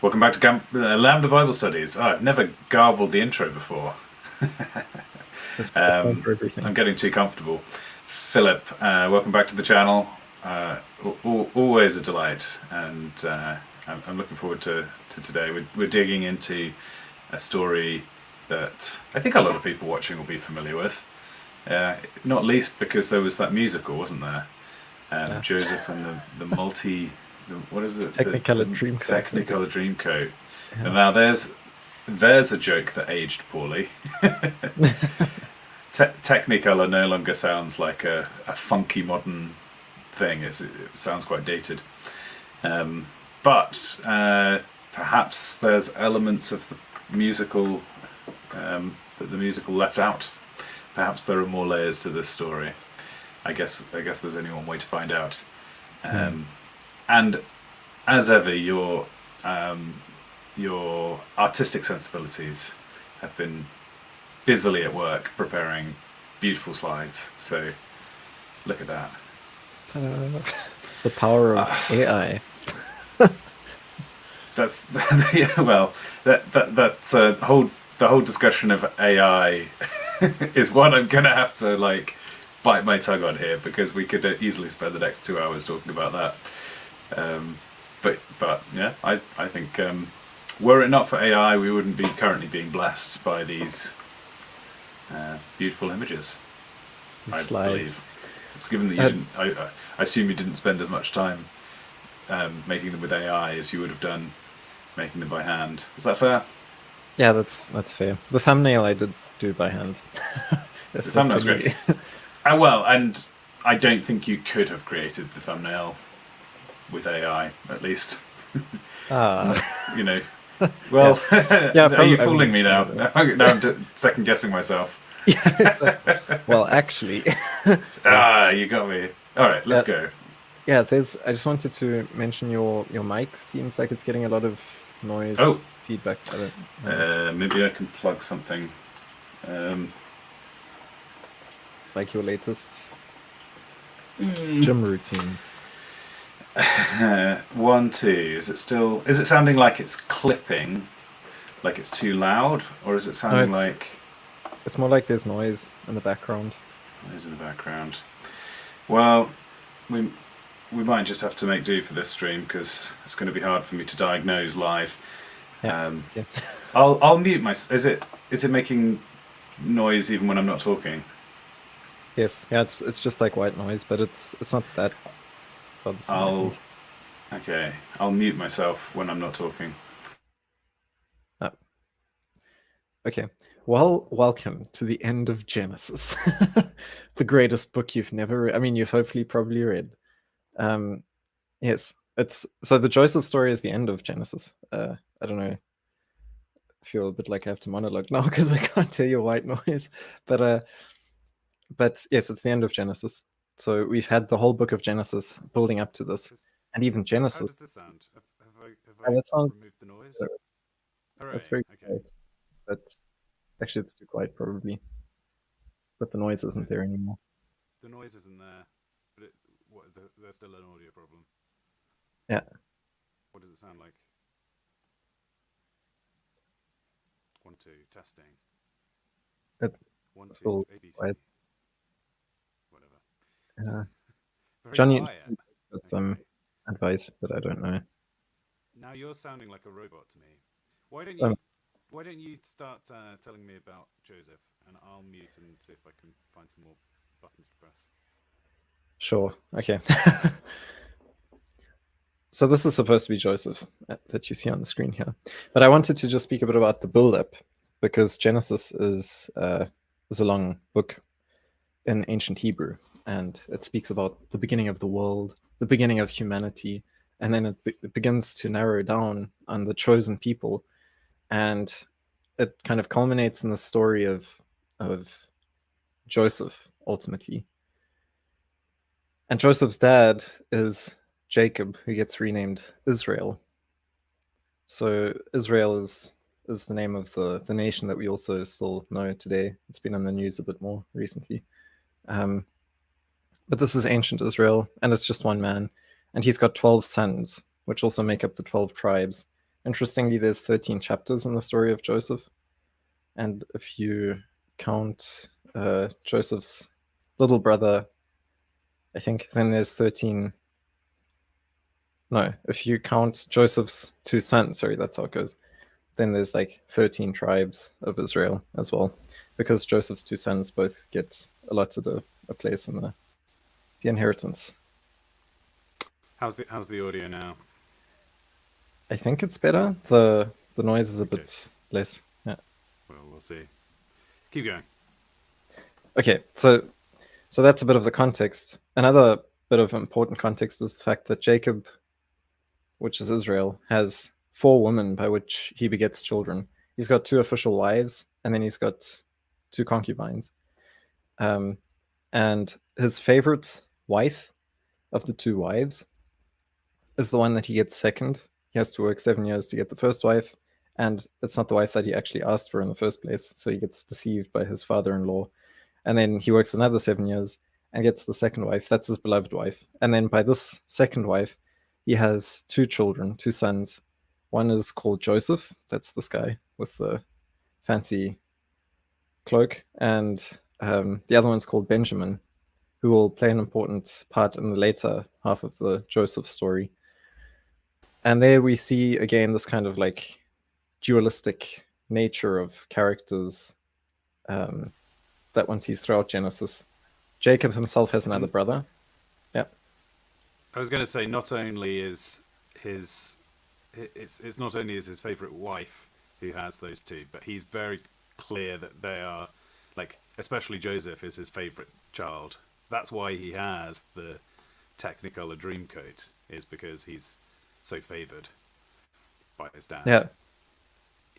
Welcome back to Lambda Bible Studies. Oh, I've never garbled the intro before. That's for everything. I'm getting too comfortable. Philip, welcome back to the channel. Always a delight, and I'm looking forward to today. We're digging into a story that I think a lot of people watching will be familiar with. Not least because there was that musical, wasn't there? Joseph and the what is it? Technicolor Dreamcoat. Technicolor Dreamcoat. Yeah. And now there's a joke that aged poorly. Technicolor no longer sounds like a funky modern thing. It sounds quite dated. But perhaps there's elements of the musical that the musical left out. Perhaps there are more layers to this story. I guess there's only one way to find out. And as ever, your artistic sensibilities have been busily at work preparing beautiful slides. So look at that. The power of AI. That's well, that's the whole discussion of AI is one I'm gonna have to bite my tongue on here, because we could easily spend the next 2 hours talking about that. But yeah, I think were it not for AI, we wouldn't be currently being blessed by these beautiful images. Slides. I believe. It's given that you didn't, I assume you didn't spend as much time making them with AI as you would have done making them by hand. Is that fair? Yeah, that's fair. The thumbnail I did do by hand. The thumbnail's great. Well, and I don't think you could have created the thumbnail with AI, at least. You know. Well, yeah, are you fooling me now? Now I'm second guessing myself. Well, actually. You got me. All right, let's go. Yeah, I just wanted to mention your mic. Seems like it's getting a lot of noise feedback. Maybe I can plug something. Like your latest gym routine. 1, 2. Is it sounding like it's clipping, like it's too loud, or is it sounding like? It's more like there's noise in the background. Noise in the background. Well, we might just have to make do for this stream, because it's going to be hard for me to diagnose live. Yeah. I'll mute my. Is it making noise even when I'm not talking? Yes. Yeah. It's just like white noise, but it's not that. Okay. I'll mute myself when I'm not talking. Okay. Well, welcome to the end of Genesis, the greatest book you've never read. I mean, you've hopefully probably read. Yes, so the Joseph story is the end of Genesis. I don't know. I feel a bit like I have to monologue now because I can't hear your white noise. But yes, it's the end of Genesis. So we've had the whole book of Genesis building up to this, and even Genesis. How does this sound? Have I removed the noise? That's very quiet. But actually, it's too quiet probably. But the noise isn't there anymore. The noise isn't there, but there's still an audio problem. Yeah. What does it sound like? 1, 2, testing. 1, 2, ABC. Quiet. Whatever. Johnny got some advice, but I don't know. Now you're sounding like a robot to me. Why don't you start telling me about Joseph, and I'll mute and see if I can find some more buttons to press. Sure. Okay. So this is supposed to be Joseph that you see on the screen here, but I wanted to just speak a bit about the build-up, because Genesis is a long book in ancient Hebrew, and it speaks about the beginning of the world, the beginning of humanity, and then it begins to narrow down on the chosen people, and it kind of culminates in the story of Joseph ultimately. And Joseph's dad is Jacob, who gets renamed Israel. So Israel is the name of the nation that we also still know today. It's been in the news a bit more recently. But this is ancient Israel, and it's just one man. And he's got 12 sons, which also make up the 12 tribes. Interestingly, there's 13 chapters in the story of Joseph, and if you count Joseph's little brother, I think then there's 13. No, if you count Joseph's two sons, sorry, that's how it goes. Then there's like 13 tribes of Israel as well, because Joseph's two sons both get allotted a place in the inheritance. How's the audio now? I think it's better. The noise is a Okay. bit less. Yeah. Well, we'll see. Keep going. Okay, so that's a bit of the context. Another bit of important context is the fact that Jacob, which is Israel, has 4 women by which he begets children. He's got 2 official wives, and then he's got 2 concubines. And his favorite wife of the 2 wives is the one that he gets second. He has to work 7 years to get the first wife, and it's not the wife that he actually asked for in the first place, so he gets deceived by his father-in-law. And then he works another 7 years and gets the second wife. That's his beloved wife. And then by this second wife, he has 2 children, 2 sons. One is called Joseph. That's this guy with the fancy cloak. And the other one's called Benjamin, who will play an important part in the later half of the Joseph story. And there we see again this kind of like dualistic nature of characters that one sees throughout Genesis. Jacob himself has another brother. Yeah. I was going to say, not only is it's not only is his favorite wife who has those 2, but he's very clear that they are, like, especially Joseph is his favorite child. That's why he has the Technicolor Dreamcoat, is because he's so favored by his dad. Yeah.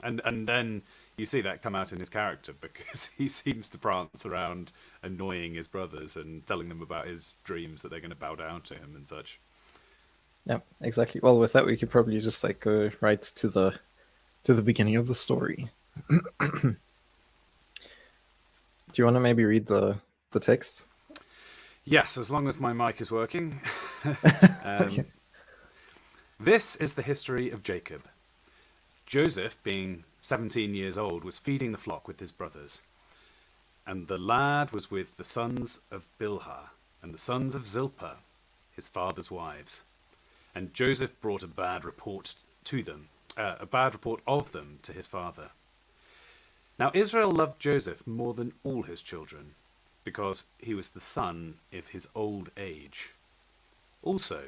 And then you see that come out in his character, because he seems to prance around annoying his brothers and telling them about his dreams that they're going to bow down to him and such. Yeah, exactly. Well, with that, we could probably just like go right to the beginning of the story. Do you want to maybe read the text? Yes, as long as my mic is working. Okay. This is the history of Jacob. Joseph, being 17 years old, was feeding the flock with his brothers. And the lad was with the sons of Bilhah and the sons of Zilpah, his father's wives. And Joseph brought a bad report of them to his father. Now Israel loved Joseph more than all his children, because he was the son of his old age. Also,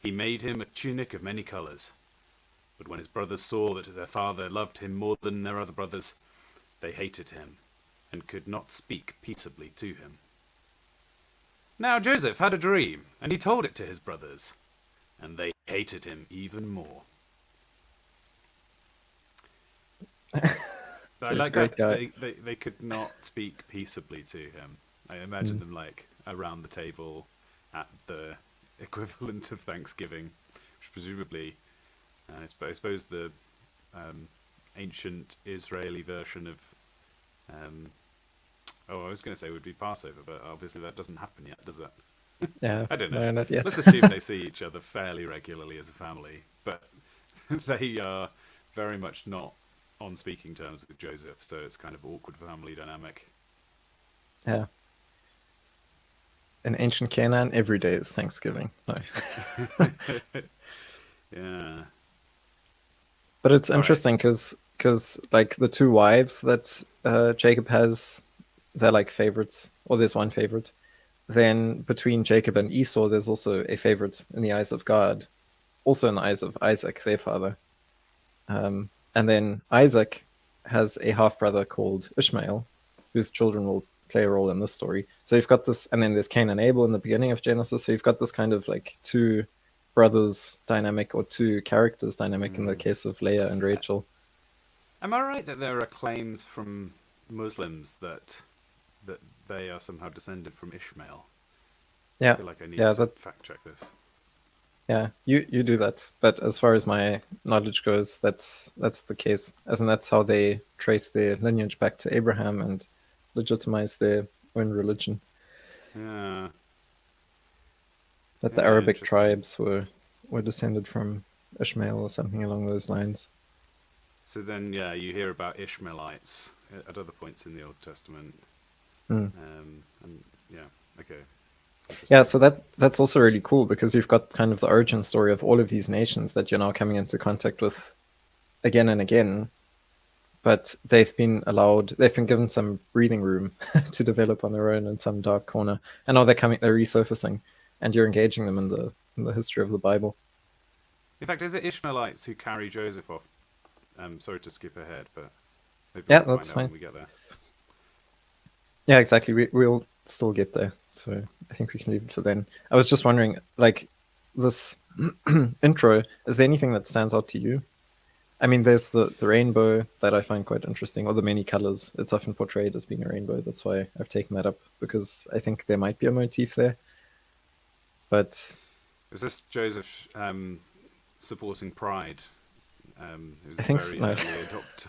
he made him a tunic of many colors. But when his brothers saw that their father loved him more than their other brothers, they hated him and could not speak peaceably to him. Now Joseph had a dream, and he told it to his brothers, and they hated him even more. I like great that guy. they could not speak peaceably to him. I imagine them like around the table at the equivalent of Thanksgiving, which presumably, I suppose the ancient Israeli version of, I was going to say would be Passover, but obviously that doesn't happen yet, does it? Yeah. I don't know. No, not yet. Let's assume they see each other fairly regularly as a family, but they are very much not on speaking terms with Joseph, so it's kind of awkward family dynamic. Yeah. In ancient Canaan, every day is Thanksgiving. No. Yeah. But it's All right. interesting because like the 2 wives that Jacob has, they're like favorites, or there's one favorite. Then between Jacob and Esau, there's also a favorite in the eyes of God, also in the eyes of Isaac, their father. And then Isaac has a half brother called Ishmael, whose children will play a role in this story. So you've got this, and then there's Cain and Abel in the beginning of Genesis. So you've got this kind of like 2 brothers dynamic, or 2 characters dynamic in the case of Leah and Rachel. Am I right that there are claims from Muslims that they are somehow descended from Ishmael? Yeah. I feel like I need Yeah, to fact check this. Yeah, you do that. But as far as my knowledge goes, that's the case. As in, that's how they trace their lineage back to Abraham and legitimize their own religion. Yeah. That the Yeah, Arabic interesting. tribes were descended from Ishmael or something along those lines. So then, yeah, you hear about Ishmaelites at other points in the Old Testament. Mm. And yeah, okay. Yeah, Interesting. so that's also really cool because you've got kind of the origin story of all of these nations that you're now coming into contact with again and again, but they've been given some breathing room to develop on their own in some dark corner, and now they're resurfacing, and you're engaging them in the history of the Bible. In fact, is it Ishmaelites who carry Joseph off? Sorry to skip ahead, but maybe Yeah, we'll that's find out fine. when we get there. Yeah, exactly. We'll still get there, so I think we can leave it for then. I was just wondering, like, this intro, is there anything that stands out to you? I mean, there's the rainbow that I find quite interesting, or the many colors. It's often portrayed as being a rainbow. That's why I've taken that up, because I think there might be a motif there. But Is this Joseph supporting Pride? He was I a think very no. early adopter.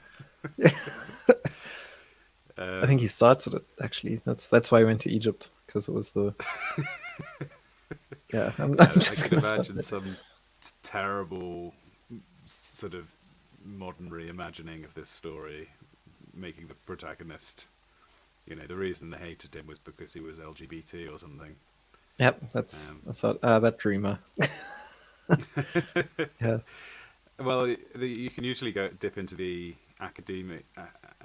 I think he started it, actually. That's why I went to Egypt, because it was the yeah. I'm I just can gonna stop imagine there. some terrible sort of modern reimagining of this story, making the protagonist, the reason they hated him was because he was LGBT or something. Yep, that's Um, what, that dreamer. Yeah. Well, you can usually dip into the academic.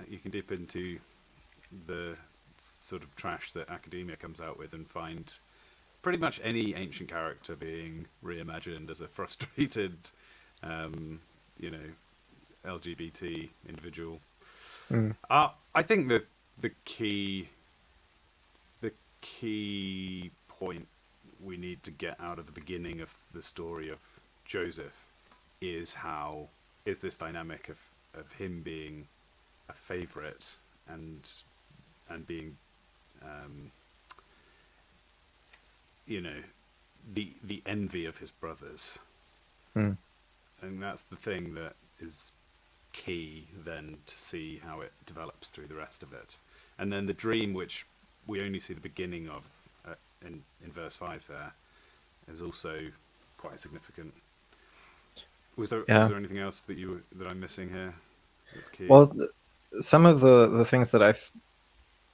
You can dip into the sort of trash that academia comes out with and find pretty much any ancient character being reimagined as a frustrated, LGBT individual. Mm. I think that the key point we need to get out of the beginning of the story of Joseph is this dynamic of him being a favorite and being the envy of his brothers. Mm. And that's the thing that is key then to see how it develops through the rest of it. And then the dream, which we only see the beginning of in verse 5 there, is also quite significant. Was there anything else that I'm missing here that's key? Well, some of the things that I've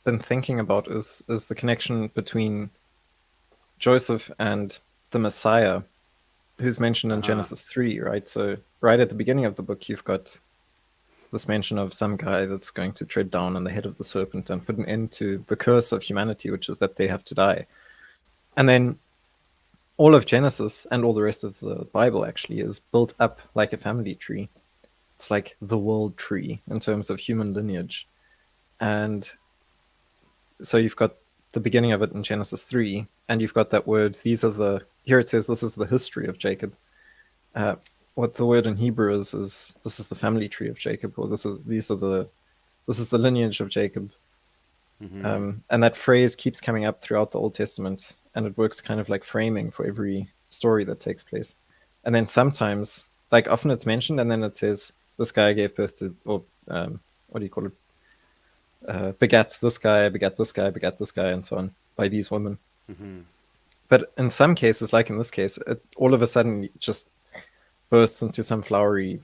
been thinking about is the connection between Joseph and the Messiah, who's mentioned in Genesis 3, right? So right at the beginning of the book, you've got this mention of some guy that's going to tread down on the head of the serpent and put an end to the curse of humanity, which is that they have to die. And then all of Genesis and all the rest of the Bible actually is built up like a family tree. It's like the world tree in terms of human lineage. And so you've got the beginning of it in Genesis 3, and you've got that word, here it says this is the history of Jacob. What the word in Hebrew is this is the family tree of Jacob, or this is the lineage of Jacob. Mm-hmm. And that phrase keeps coming up throughout the Old Testament, and it works kind of like framing for every story that takes place. And then sometimes, like often it's mentioned, and then it says this guy gave birth to, or what do you call it? Begat this guy, begat this guy, begat this guy, and so on by these women. Mm-hmm. But in some cases, like in this case, it all of a sudden just bursts into some flowery,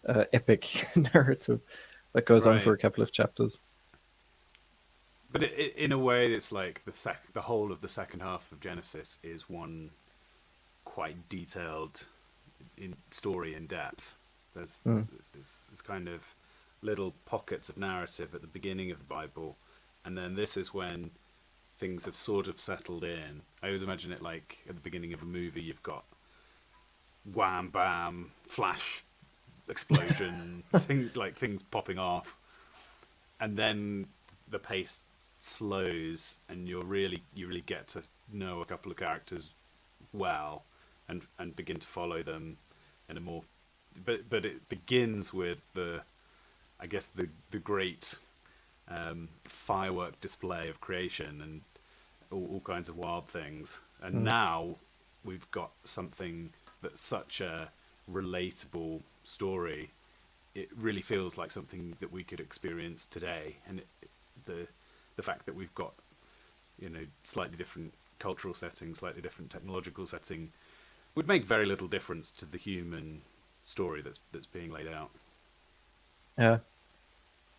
epic narrative that goes on for a couple of chapters. But in a way, it's like the whole of the second half of Genesis is one quite detailed story in depth. There's kind of little pockets of narrative at the beginning of the Bible, and then this is when things have sort of settled in. I always imagine it like at the beginning of a movie, you've got wham bam, flash, explosion, things popping off, and then the pace slows, and you really get to know a couple of characters well, and begin to follow them in a more. But it begins with the great firework display of creation and all kinds of wild things, and now we've got something that's such a relatable story. It really feels like something that we could experience today, and the fact that we've got slightly different cultural setting, slightly different technological setting, would make very little difference to the human story that's being laid out. Yeah.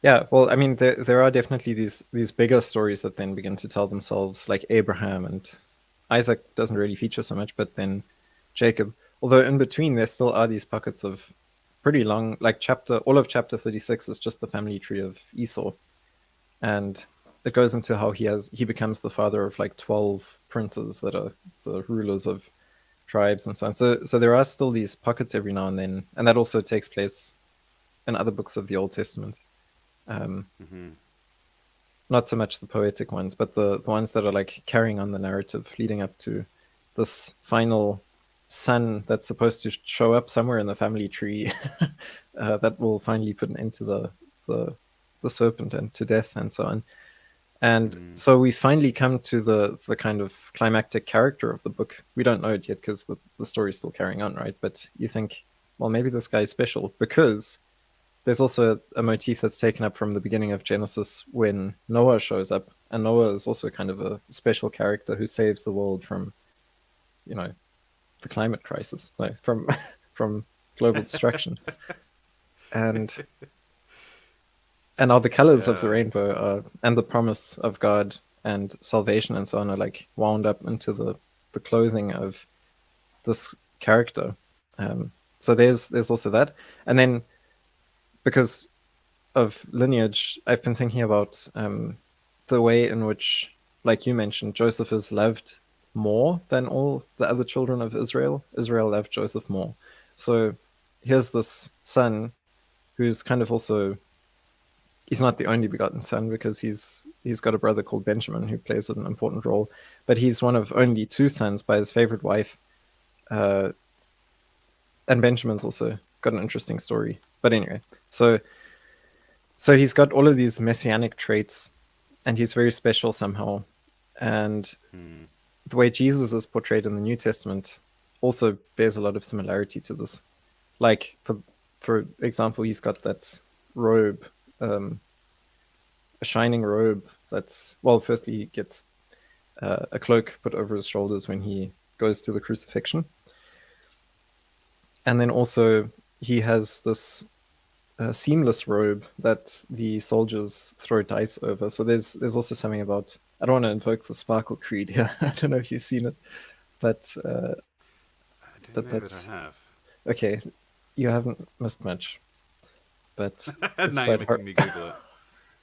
Yeah, well, I mean, there are definitely these bigger stories that then begin to tell themselves, like Abraham, and Isaac doesn't really feature so much, but then Jacob. Although in between there still are these pockets of pretty long, like all of chapter 36 is just the family tree of Esau, and it goes into how he becomes the father of like 12 princes that are the rulers of tribes and so on. So there are still these pockets every now and then, and that also takes place in other books of the Old Testament. Not so much the poetic ones, but the ones that are like carrying on the narrative leading up to this final son that's supposed to show up somewhere in the family tree that will finally put an end to the serpent and to death and so on. And so we finally come to the kind of climactic character of the book. We don't know it yet because the story's still carrying on, right? But you think, well, maybe this guy's special because there's also a motif that's taken up from the beginning of Genesis when Noah shows up. And Noah is also kind of a special character who saves the world from, the climate crisis, like from from global destruction. And now the colors of the rainbow and the promise of God and salvation and so on are like wound up into the clothing of this character. So there's also that. And then because of lineage, I've been thinking about the way in which, like you mentioned, Joseph is loved more than all the other children of Israel. Israel loved Joseph more. So here's this son who's kind of also, he's not the only begotten son because he's got a brother called Benjamin who plays an important role, but he's one of only two sons by his favorite wife. And Benjamin's also got an interesting story. But anyway, so he's got all of these messianic traits, and he's very special somehow. And the way Jesus is portrayed in the New Testament also bears a lot of similarity to this. Like, for example, he's got that robe, a shining robe that's, well, firstly, he gets a cloak put over his shoulders when he goes to the crucifixion. And then also he has this seamless robe that the soldiers throw dice over. So there's also something about, I don't want to invoke the Sparkle Creed here. I don't know if you've seen it, but I don't know that I have. Okay, you haven't missed much. But it's Now quite you're hard. making me Google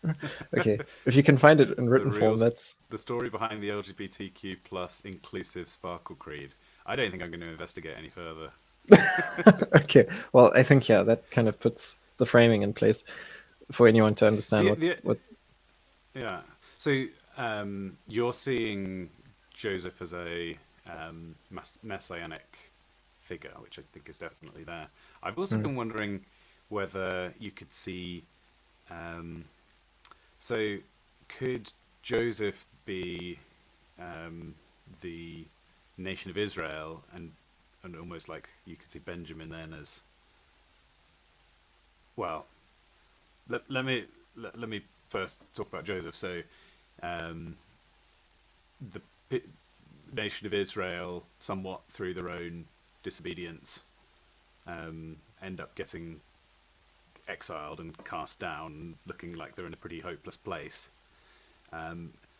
it. Okay, if you can find it in written The form, real that's the story behind the LGBTQ plus inclusive Sparkle Creed. I don't think I'm going to investigate any further. okay. Well, I think that kind of puts the framing in place for anyone to understand what. Yeah. So you're seeing Joseph as a messianic figure, which I think is definitely there. I've also been wondering whether you could see. So could Joseph be the nation of Israel, and almost like you could see Benjamin then as well. Let me first talk about Joseph. So the nation of Israel, somewhat through their own disobedience, end up getting exiled and cast down, looking like they're in a pretty hopeless place.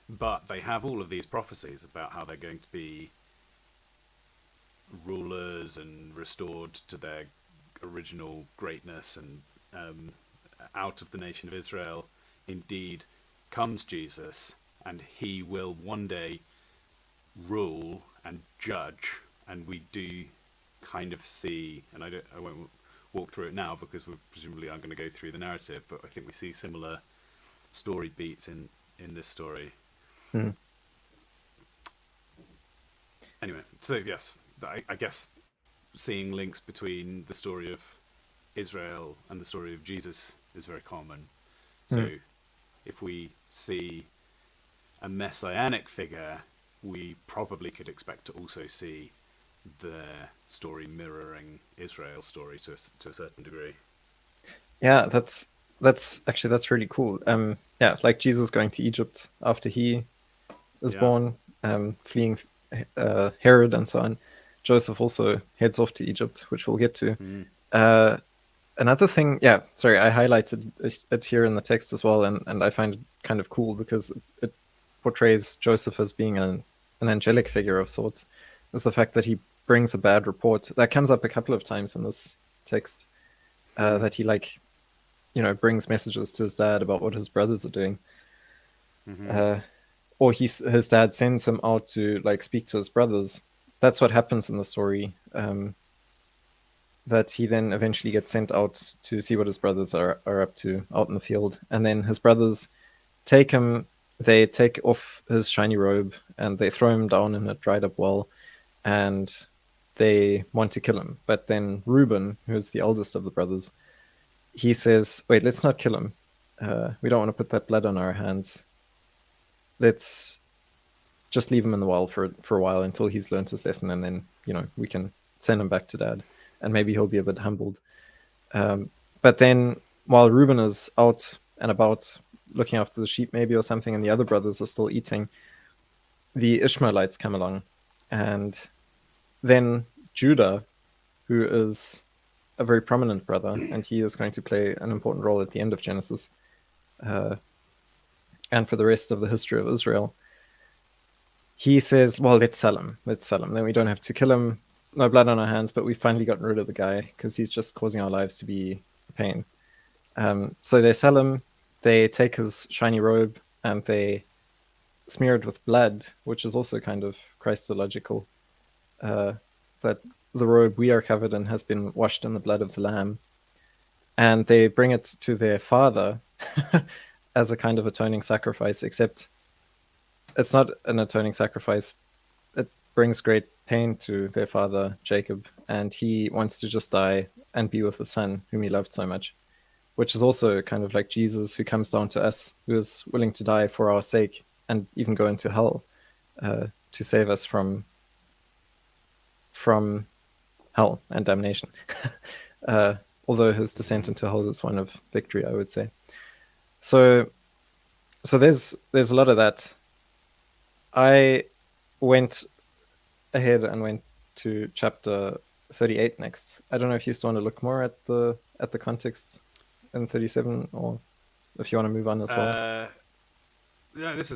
But they have all of these prophecies about how they're going to be rulers and restored to their original greatness, and out of the nation of Israel indeed comes Jesus, and he will one day rule and judge. And we do kind of see, and I won't walk through it now because we presumably are going to go through the narrative, but I think we see similar story beats in this story. Anyway, so yes, I guess seeing links between the story of Israel and the story of Jesus is very common. So if we see a messianic figure, we probably could expect to also see their story mirroring Israel's story to a certain degree. Yeah, that's really cool. Like Jesus going to Egypt after he is born, fleeing Herod and so on. Joseph also heads off to Egypt, which we'll get to. Another thing, yeah, sorry, I highlighted it here in the text as well, and I find it kind of cool because it portrays Joseph as being an angelic figure of sorts. Is the fact that he brings a bad report that comes up a couple of times in this text, that he like, brings messages to his dad about what his brothers are doing, or his dad sends him out to like speak to his brothers. That's what happens in the story. That he then eventually gets sent out to see what his brothers are up to out in the field. And then his brothers take him, they take off his shiny robe and they throw him down in a dried up well and they want to kill him. But then Reuben, who's the eldest of the brothers, he says, wait, let's not kill him. We don't want to put that blood on our hands. Let's just leave him in the well for a while until he's learned his lesson, and then, we can send him back to dad. And maybe he'll be a bit humbled. But then while Reuben is out and about looking after the sheep maybe or something, and the other brothers are still eating, the Ishmaelites come along. And then Judah, who is a very prominent brother, and he is going to play an important role at the end of Genesis, and for the rest of the history of Israel, he says, well, let's sell him. Then we don't have to kill him. No blood on our hands, but we've finally gotten rid of the guy because he's just causing our lives to be a pain. So they sell him, they take his shiny robe, and they smear it with blood, which is also kind of Christological, that the robe we are covered in has been washed in the blood of the Lamb. And they bring it to their father as a kind of atoning sacrifice, except it's not an atoning sacrifice. It brings great pain to their father, Jacob, and he wants to just die and be with the son whom he loved so much, which is also kind of like Jesus, who comes down to us, who is willing to die for our sake and even go into hell to save us from hell and damnation. Although his descent into hell is one of victory, I would say. So there's a lot of that. I went ahead and went to chapter 38 next. I don't know if you still want to look more at the context in 37, or if you want to move on as well. Yeah, this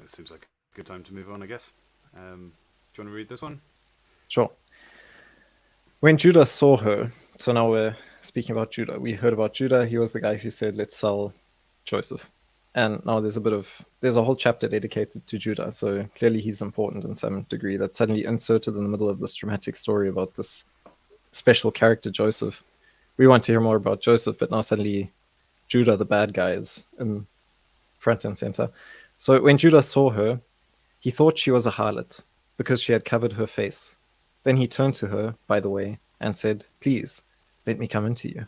seems like a good time to move on, I guess. Do you want to read this one? Sure. When Judah saw her, so now we're speaking about Judah. We heard about Judah. He was the guy who said, let's sell Joseph. And now there's a whole chapter dedicated to Judah. So clearly he's important in some degree. That's suddenly inserted in the middle of this dramatic story about this special character, Joseph. We want to hear more about Joseph, but now suddenly Judah, the bad guy, is in front and center. So when Judah saw her, he thought she was a harlot because she had covered her face. Then he turned to her, by the way, and said, please, let me come into you.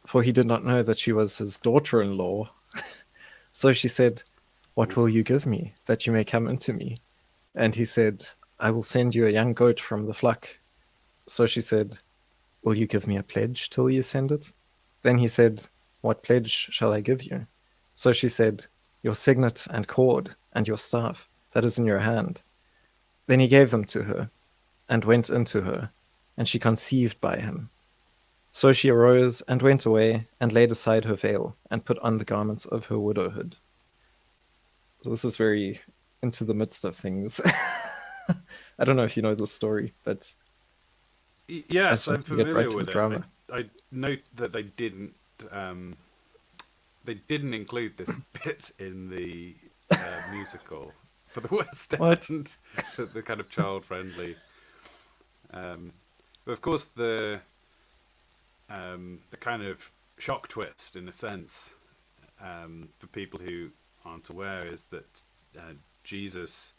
For he did not know that she was his daughter-in-law. So she said, what will you give me that you may come into me? And he said, I will send you a young goat from the flock. So she said, will you give me a pledge till you send it? Then he said, what pledge shall I give you? So she said, your signet and cord and your staff that is in your hand. Then he gave them to her and went into her, and she conceived by him. So she arose and went away and laid aside her veil and put on the garments of her widowhood. So this is very into the midst of things. I don't know if you know this story, but yes, I'm familiar right with it. Drama. I note that they didn't include this bit in the musical for the West End, the kind of child-friendly. But of course, the kind of shock twist, in a sense, for people who aren't aware, is that Jesus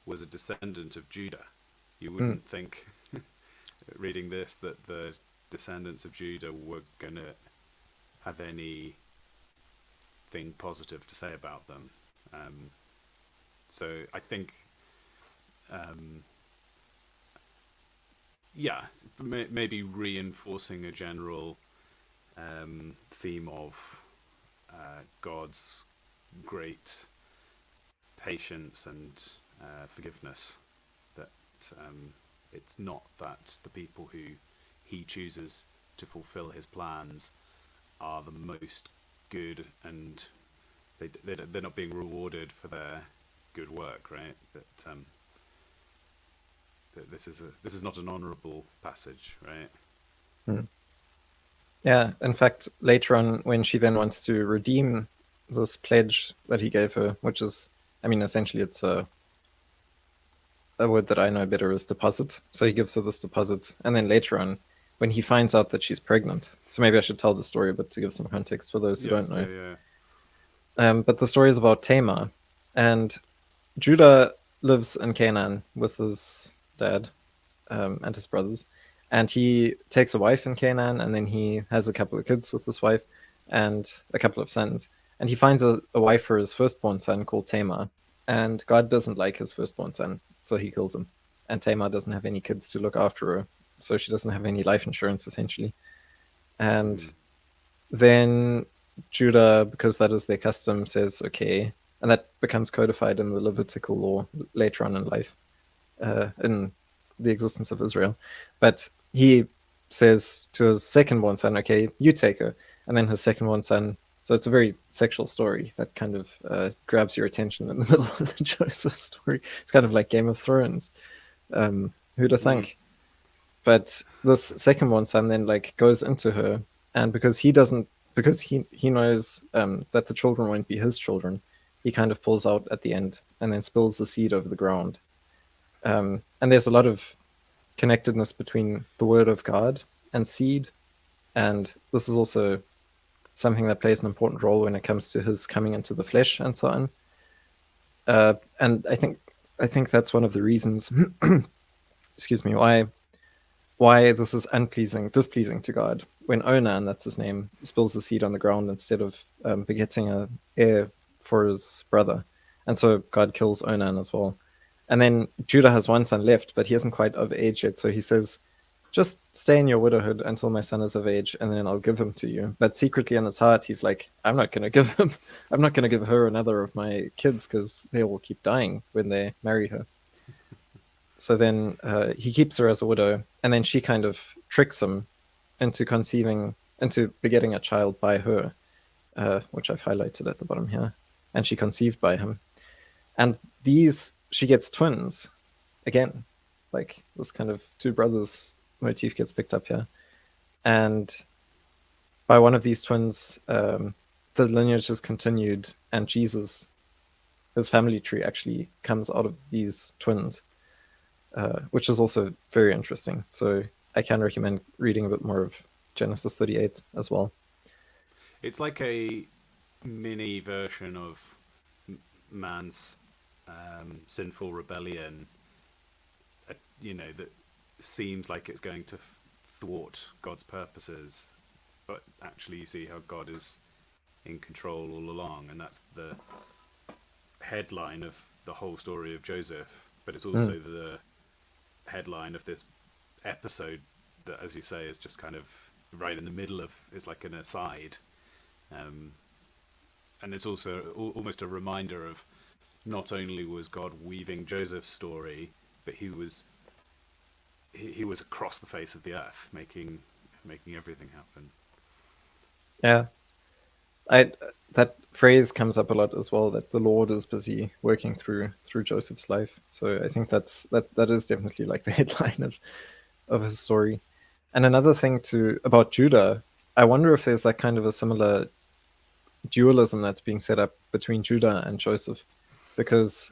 was a descendant of Judah. You wouldn't think, reading this, that the descendants of Judah were going to have anything positive to say about them. So I think, maybe reinforcing a general theme of God's great patience and forgiveness, that it's not that the people who he chooses to fulfill his plans are the most good, and they're not being rewarded for their good work, right? That this is not an honourable passage, right? Yeah, in fact, later on, when she then wants to redeem this pledge that he gave her, which is, I mean, essentially it's a word that I know better is deposit. So he gives her this deposit, and then later on, when he finds out that she's pregnant, so maybe I should tell the story, but to give some context for those who don't know. But the story is about Tamar, and Judah lives in Canaan with his dad and his brothers, and he takes a wife in Canaan, and then he has a couple of kids with his wife and a couple of sons, and he finds a wife for his firstborn son called Tamar, and God doesn't like his firstborn son, so he kills him, and Tamar doesn't have any kids to look after her, so she doesn't have any life insurance essentially. And then Judah, because that is their custom, says okay, and that becomes codified in the Levitical law later on in life, in the existence of Israel. But he says to his second-born son, okay, you take her. And then his second-born son, so it's a very sexual story that kind of grabs your attention in the middle of the Joseph story. It's kind of like Game of Thrones. Who'd have think? But this second-born son then like goes into her, and because he knows that the children won't be his children, he kind of pulls out at the end and then spills the seed over the ground. And there's a lot of connectedness between the word of God and seed, and this is also something that plays an important role when it comes to his coming into the flesh and so on. And I think that's one of the reasons, excuse me, why this is displeasing to God. When Onan, that's his name, spills the seed on the ground instead of begetting an heir for his brother. And so God kills Onan as well. And then Judah has one son left, but he isn't quite of age yet. So he says, just stay in your widowhood until my son is of age, and then I'll give him to you. But secretly in his heart, he's like, I'm not going to give her another of my kids, because they will keep dying when they marry her. So then he keeps her as a widow, and then she kind of tricks him into begetting a child by her, which I've highlighted at the bottom here. And she conceived by him. And she gets twins again, like this kind of two brothers motif gets picked up here. And by one of these twins, the lineage is continued, and Jesus, his family tree actually comes out of these twins, which is also very interesting. So I can recommend reading a bit more of Genesis 38 as well. It's like a mini version of man's sinful rebellion, that seems like it's going to thwart God's purposes, but actually you see how God is in control all along, and that's the headline of the whole story of Joseph, but it's also the headline of this episode that, as you say, is just kind of right in the middle of, it's like an aside, and it's also almost a reminder of not only was God weaving Joseph's story, but he was across the face of the earth, making everything happen. Yeah, that phrase comes up a lot as well, that the Lord is busy working through Joseph's life. So I think that is definitely like the headline of his story. And another thing about Judah, I wonder if there's like kind of a similar dualism that's being set up between Judah and Joseph, because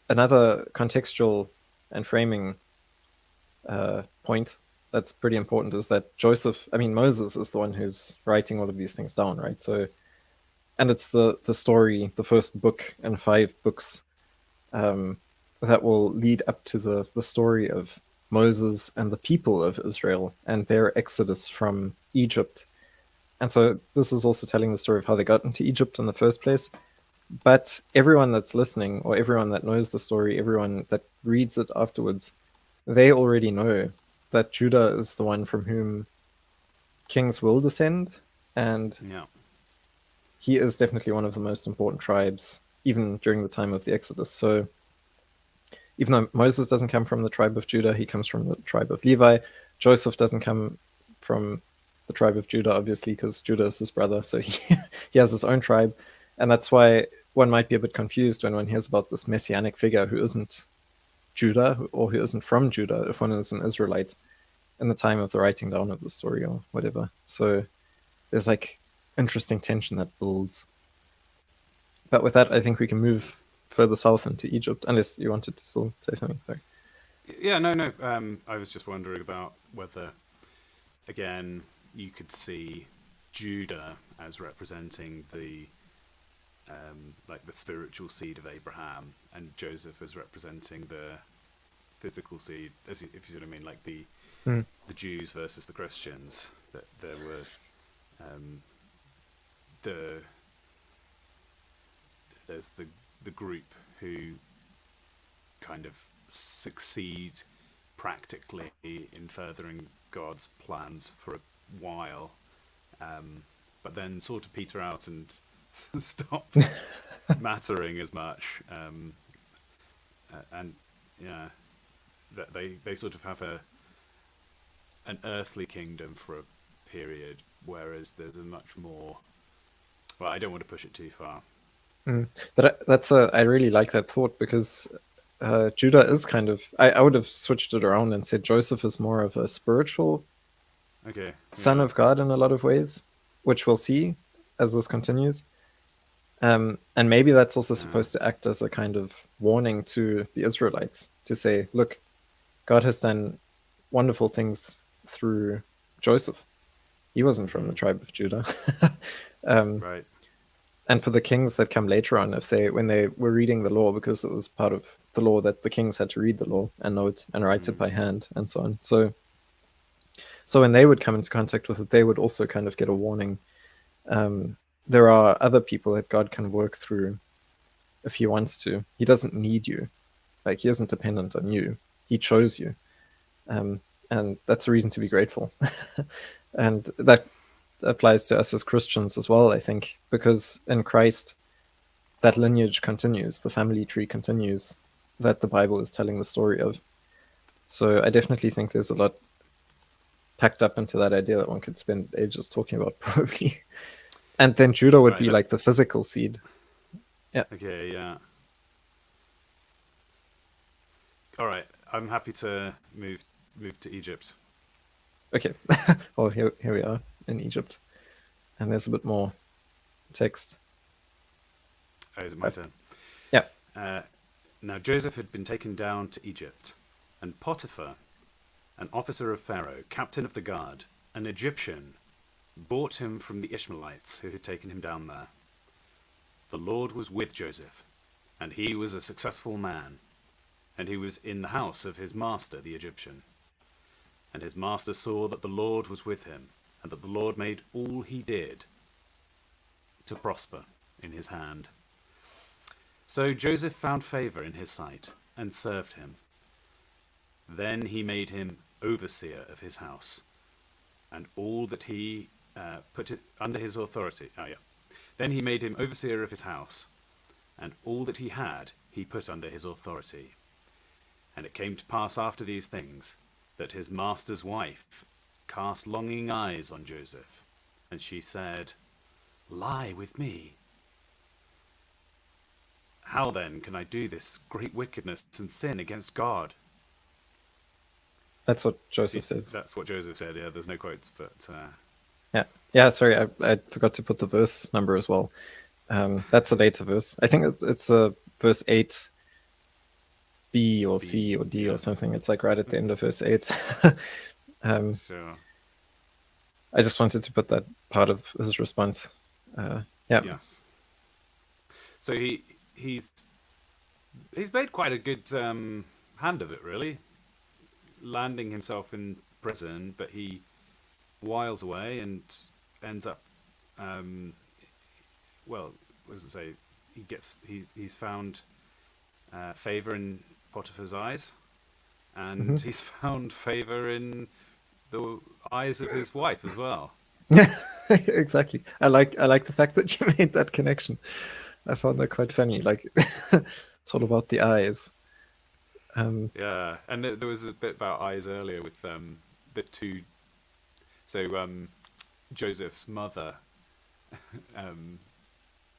another contextual and framing point that's pretty important is that Moses is the one who's writing all of these things down, right? So, and it's the story, the first book in 5 books that will lead up to the story of Moses and the people of Israel and their exodus from Egypt. And so this is also telling the story of how they got into Egypt in the first place. But everyone that's listening, or everyone that knows the story, everyone that reads it afterwards, they already know that Judah is the one from whom kings will descend, and he is definitely one of the most important tribes, even during the time of the Exodus. So even though Moses doesn't come from the tribe of Judah, he comes from the tribe of Levi. Joseph doesn't come from the tribe of Judah, obviously, because Judah is his brother, so he has his own tribe, and that's why one might be a bit confused when one hears about this messianic figure who isn't Judah or who isn't from Judah, if one is an Israelite in the time of the writing down of the story or whatever. So there's like interesting tension that builds. But with that, I think we can move further south into Egypt, unless you wanted to still say something. Sorry. Yeah, no. I was just wondering about whether, again, you could see Judah as representing the like the spiritual seed of Abraham, and Joseph as representing the physical seed, if you see what I mean, like the Jews versus the Christians. That there were there's the group who kind of succeed practically in furthering God's plans for a while, but then sort of peter out and stop mattering as much, and yeah, that they sort of have an earthly kingdom for a period, whereas there's a much more. Well, I don't want to push it too far. But I really like that thought, because Judah is kind of. I would have switched it around and said Joseph is more of a spiritual son of God in a lot of ways, which we'll see as this continues. And maybe that's also supposed to act as a kind of warning to the Israelites to say, look, God has done wonderful things through Joseph. He wasn't from the tribe of Judah. Right. And for the kings that come later on, when they were reading the law, because it was part of the law that the kings had to read the law and know it and write it by hand and so on. So when they would come into contact with it, they would also kind of get a warning. There are other people that God can work through if he wants to. He doesn't need you. Like, he isn't dependent on you. He chose you. And that's a reason to be grateful. And that applies to us as Christians as well, I think, because in Christ, that lineage continues, the family tree continues, that the Bible is telling the story of. So I definitely think there's a lot packed up into that idea that one could spend ages talking about, probably. And then Judah would be like the physical seed. Yeah. Okay, yeah. All right, I'm happy to move to Egypt. Okay. Well, here we are in Egypt. And there's a bit more text. Oh, is it my turn? Yeah. Now Joseph had been taken down to Egypt, and Potiphar, an officer of Pharaoh, captain of the guard, an Egyptian, bought him from the Ishmaelites who had taken him down there. The Lord was with Joseph, and he was a successful man, and he was in the house of his master the Egyptian. And his master saw that the Lord was with him, and that the Lord made all he did to prosper in his hand. So Joseph found favor in his sight, and served him. Then he made him overseer of his house, and all that he put it under his authority. Then he made him overseer of his house, and all that he had he put under his authority. And it came to pass after these things, that his master's wife cast longing eyes on Joseph, and she said, "Lie with me. How then can I do this great wickedness and sin against God?" That's what Joseph says. That's what Joseph said, yeah, there's no quotes, but... Yeah, sorry, I forgot to put the verse number as well. That's a later verse. I think it's verse 8, B or C or D or something. It's like right at the end of verse 8. Sure. I just wanted to put that part of his response. Yeah. Yes. So he's made quite a good hand of it, really, landing himself in prison, but he whiles away and ends up what does it say, he's found favor in Potiphar's eyes, and he's found favor in the eyes of his wife as well. Yeah, exactly. I like the fact that you made that connection. I found that quite funny. Like, it's all about the eyes. Yeah, and there was a bit about eyes earlier with the two So Joseph's mother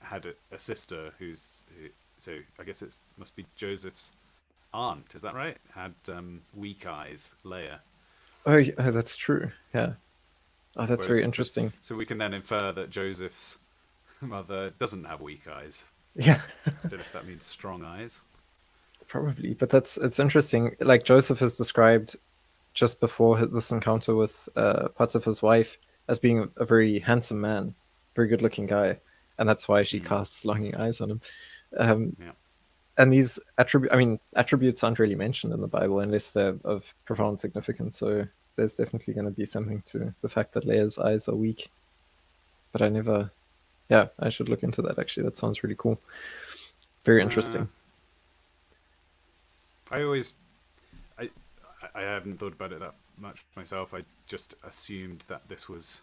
had a sister so I guess it must be Joseph's aunt. Is that right? Had weak eyes, Leah. Oh, oh, that's true. Yeah. Oh, that's very Whereas interesting. so we can then infer that Joseph's mother doesn't have weak eyes. Yeah, I don't know if that means strong eyes. probably. But it's interesting. Like Joseph is described just before this encounter with Potiphar's wife as being a very handsome man, very good-looking guy, and that's why she casts longing eyes on him. Yeah. And these attributes aren't really mentioned in the Bible unless they're of profound significance. So there's definitely going to be something to the fact that Leah's eyes are weak. But I should look into that actually. That sounds really cool. Very interesting. I haven't thought about it that much myself. I just assumed that this was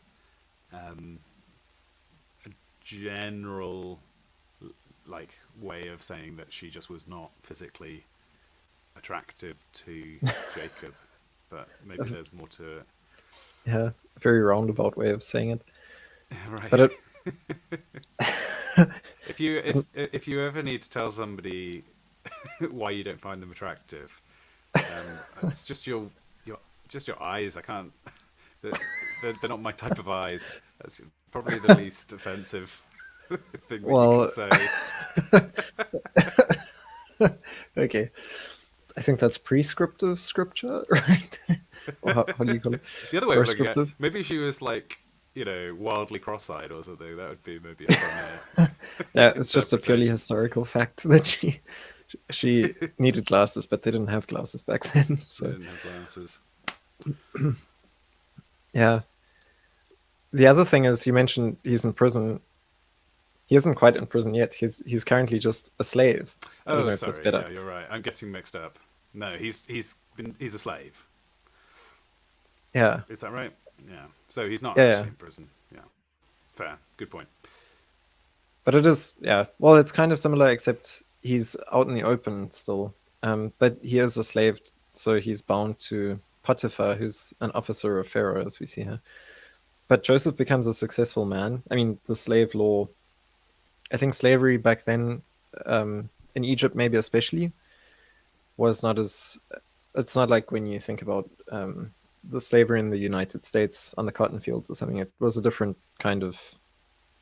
a general way of saying that she just was not physically attractive to Jacob, but maybe there's more to it. Yeah, very roundabout way of saying it. Right. But if you ever need to tell somebody why you don't find them attractive, it's just your eyes. I can't. They're not my type of eyes. That's probably the least offensive thing that you can say. Okay. I think that's prescriptive scripture, right? Or how do you call it? The other way of looking at it, Prescriptive? maybe she was wildly cross-eyed or something. That would be maybe a funny. Yeah, it's just a purely interpretation. historical fact that she needed glasses, but they didn't have glasses back then. I So didn't have glasses. yeah. The other thing is you mentioned he's in prison. He isn't quite in prison yet. He's currently just a slave. I don't Oh, know if sorry. that's better. Yeah, you're right. I'm getting mixed up. No, he's a slave. Yeah. Is that right? Yeah. So he's not Yeah, actually yeah. in prison. Yeah. Fair. Good point. But it is, yeah. Well, it's kind of similar, except he's out in the open still. But he is a slave, so he's bound to Potiphar, who's an officer of Pharaoh, as we see here. But Joseph becomes a successful man. I mean, the slave law, I think slavery back then, in Egypt maybe especially, was not as. It's not like when you think about the slavery in the United States on the cotton fields or something. It was a different kind of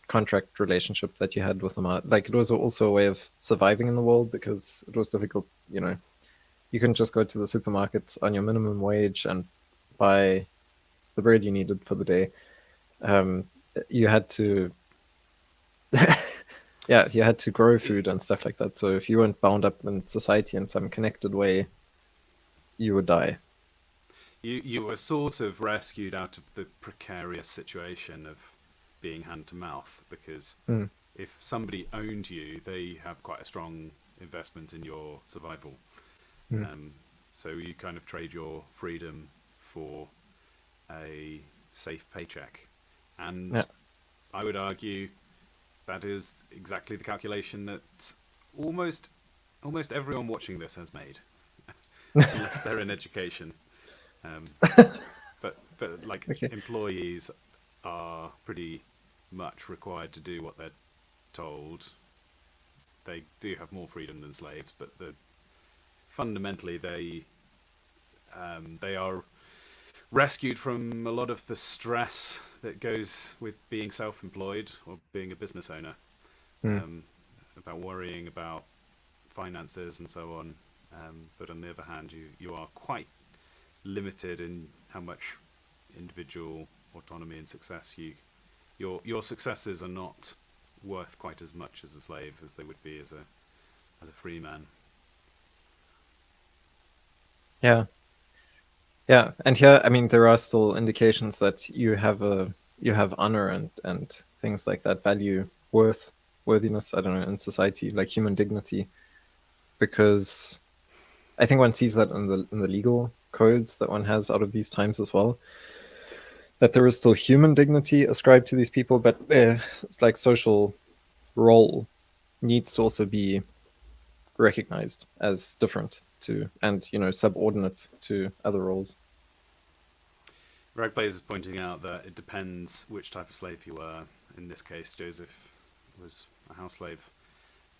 contract relationship that you had with them. Like it was also a way of surviving in the world because it was difficult. You couldn't just go to the supermarket on your minimum wage and buy the bread you needed for the day. You had to, yeah, you had to grow food and stuff like that. So if you weren't bound up in society in some connected way, you would die. You were sort of rescued out of the precarious situation of being hand to mouth because if somebody owned you, they have quite a strong investment in your survival. So you kind of trade your freedom for a safe paycheck. And Yeah. I would argue that is exactly the calculation that almost everyone watching this has made, unless they're in education. But Okay. employees are pretty much required to do what they're told. They do have more freedom than slaves, but fundamentally they are rescued from a lot of the stress that goes with being self-employed or being a business owner, about worrying about finances and so on. But on the other hand, you are quite limited in how much individual autonomy and success your successes are not worth quite as much as a slave as they would be as a free man. Yeah. Yeah, and here, I mean, there are still indications that you have honor and things like that, worthiness, I don't know, in society, like human dignity, because I think one sees that in the legal codes that one has out of these times as well, that there is still human dignity ascribed to these people, but it's like social role needs to also be recognized as different to and subordinate to other roles. Ragblaze is pointing out that it depends which type of slave you were. In this case, Joseph was a house slave,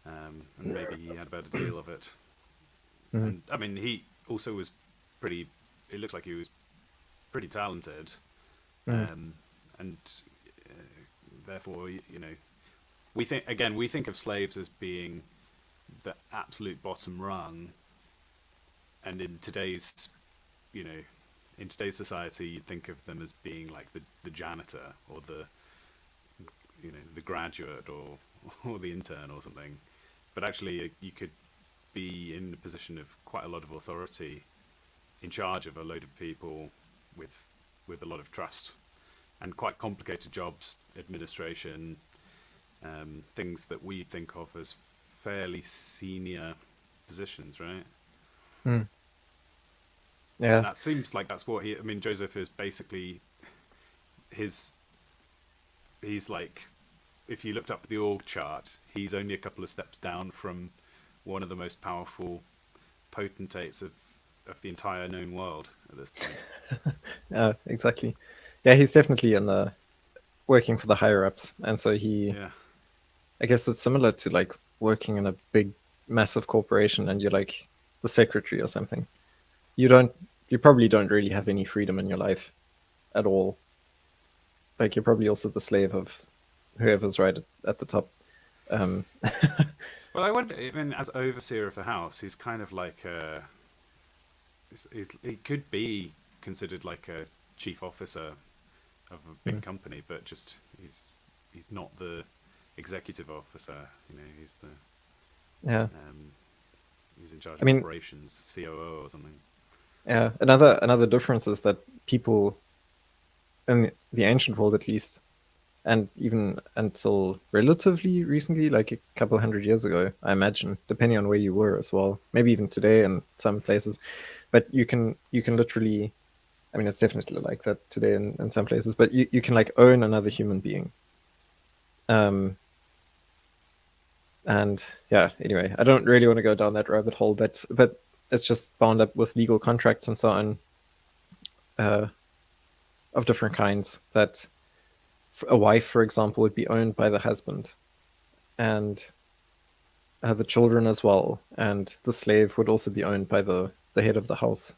and maybe he had a better deal of it. Mhm. And I mean, he also was pretty. It looks like he was pretty talented, Mm. and therefore, we think of slaves as being the absolute bottom rung, and in today's, in today's society, you'd think of them as being like the janitor or the graduate or the intern or something. But actually, you could be in a position of quite a lot of authority, in charge of a load of people with a lot of trust, and quite complicated jobs, administration, things that we think of as fairly senior positions, right? Mm. And Yeah. that seems like that's what Joseph is basically he's like, if you looked up the org chart, he's only a couple of steps down from one of the most powerful potentates of the entire known world at this point. Yeah, exactly. Yeah, he's definitely in the working for the higher ups, and so Yeah. I guess it's similar to like working in a big, massive corporation, and you're like the secretary or something. You probably don't really have any freedom in your life at all. Like you're probably also the slave of whoever's right at the top. Um, Well, I wonder. As overseer of the house, he's kind of like he could be considered like a chief officer of a big company, but just he's not the executive officer. He's the yeah, he's in charge I of mean, operations, COO or something. yeah. Another difference is that people in the ancient world, at least, and even until relatively recently, like a couple hundred years ago, I imagine, depending on where you were as well, maybe even today in some places, but you can literally, I mean, it's definitely like that today in some places, but you can like own another human being. And yeah, anyway, I don't really want to go down that rabbit hole, but it's just bound up with legal contracts and so on, of different kinds. That a wife, for example, would be owned by the husband, and the children as well, and the slave would also be owned by the head of the house.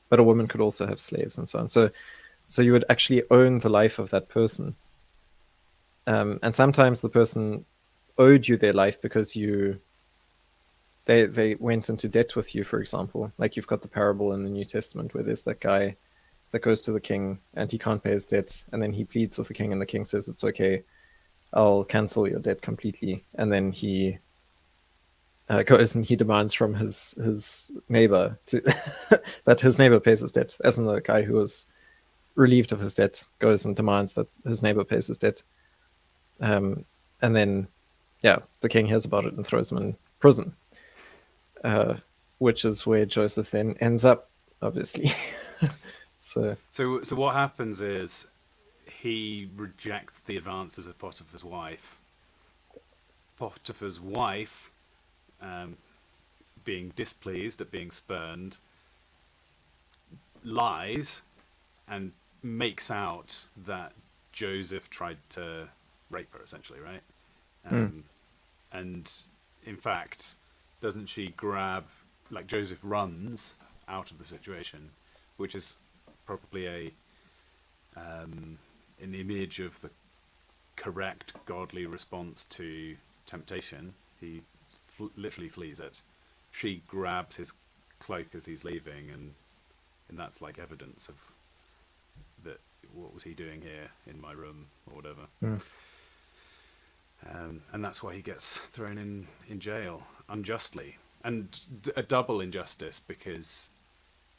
But a woman could also have slaves and so on. So you would actually own the life of that person. And sometimes the person owed you their life because they went into debt with you, for example. Like you've got the parable in the New Testament where there's that guy that goes to the king and he can't pay his debts, and then he pleads with the king, and the king says, "It's okay, I'll cancel your debt completely." And then he goes and he demands from his neighbor to that his neighbor pays his debt. As in, the guy who was relieved of his debt goes and demands that his neighbor pays his debt. And then, yeah, the king hears about it and throws him in prison, which is where Joseph then ends up, obviously. So what happens is he rejects the advances of Potiphar's wife. Potiphar's wife, being displeased at being spurned, lies and makes out that Joseph tried to rape her, essentially, right? And in fact, doesn't she grab, like Joseph runs out of the situation, which is probably an image of the correct godly response to temptation. He literally flees it. She grabs his cloak as he's leaving, and that's like evidence of that. What was he doing here in my room or whatever? And that's why he gets thrown in jail unjustly, and a double injustice, because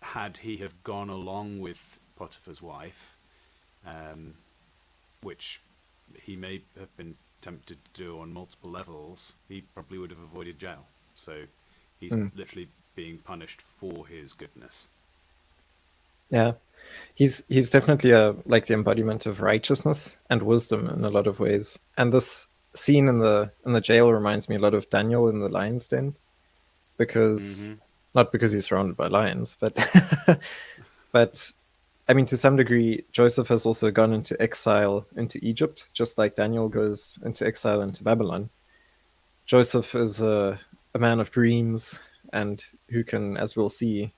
had he have gone along with Potiphar's wife, which he may have been tempted to do on multiple levels, he probably would have avoided jail. So he's literally being punished for his goodness. yeah, he's definitely like the embodiment of righteousness and wisdom in a lot of ways. And this scene in the jail reminds me a lot of Daniel in the lion's den, because not because he's surrounded by lions, but but I mean, to some degree, Joseph has also gone into exile into Egypt, just like Daniel goes into exile into Babylon. Joseph is a man of dreams and who can, as we'll see,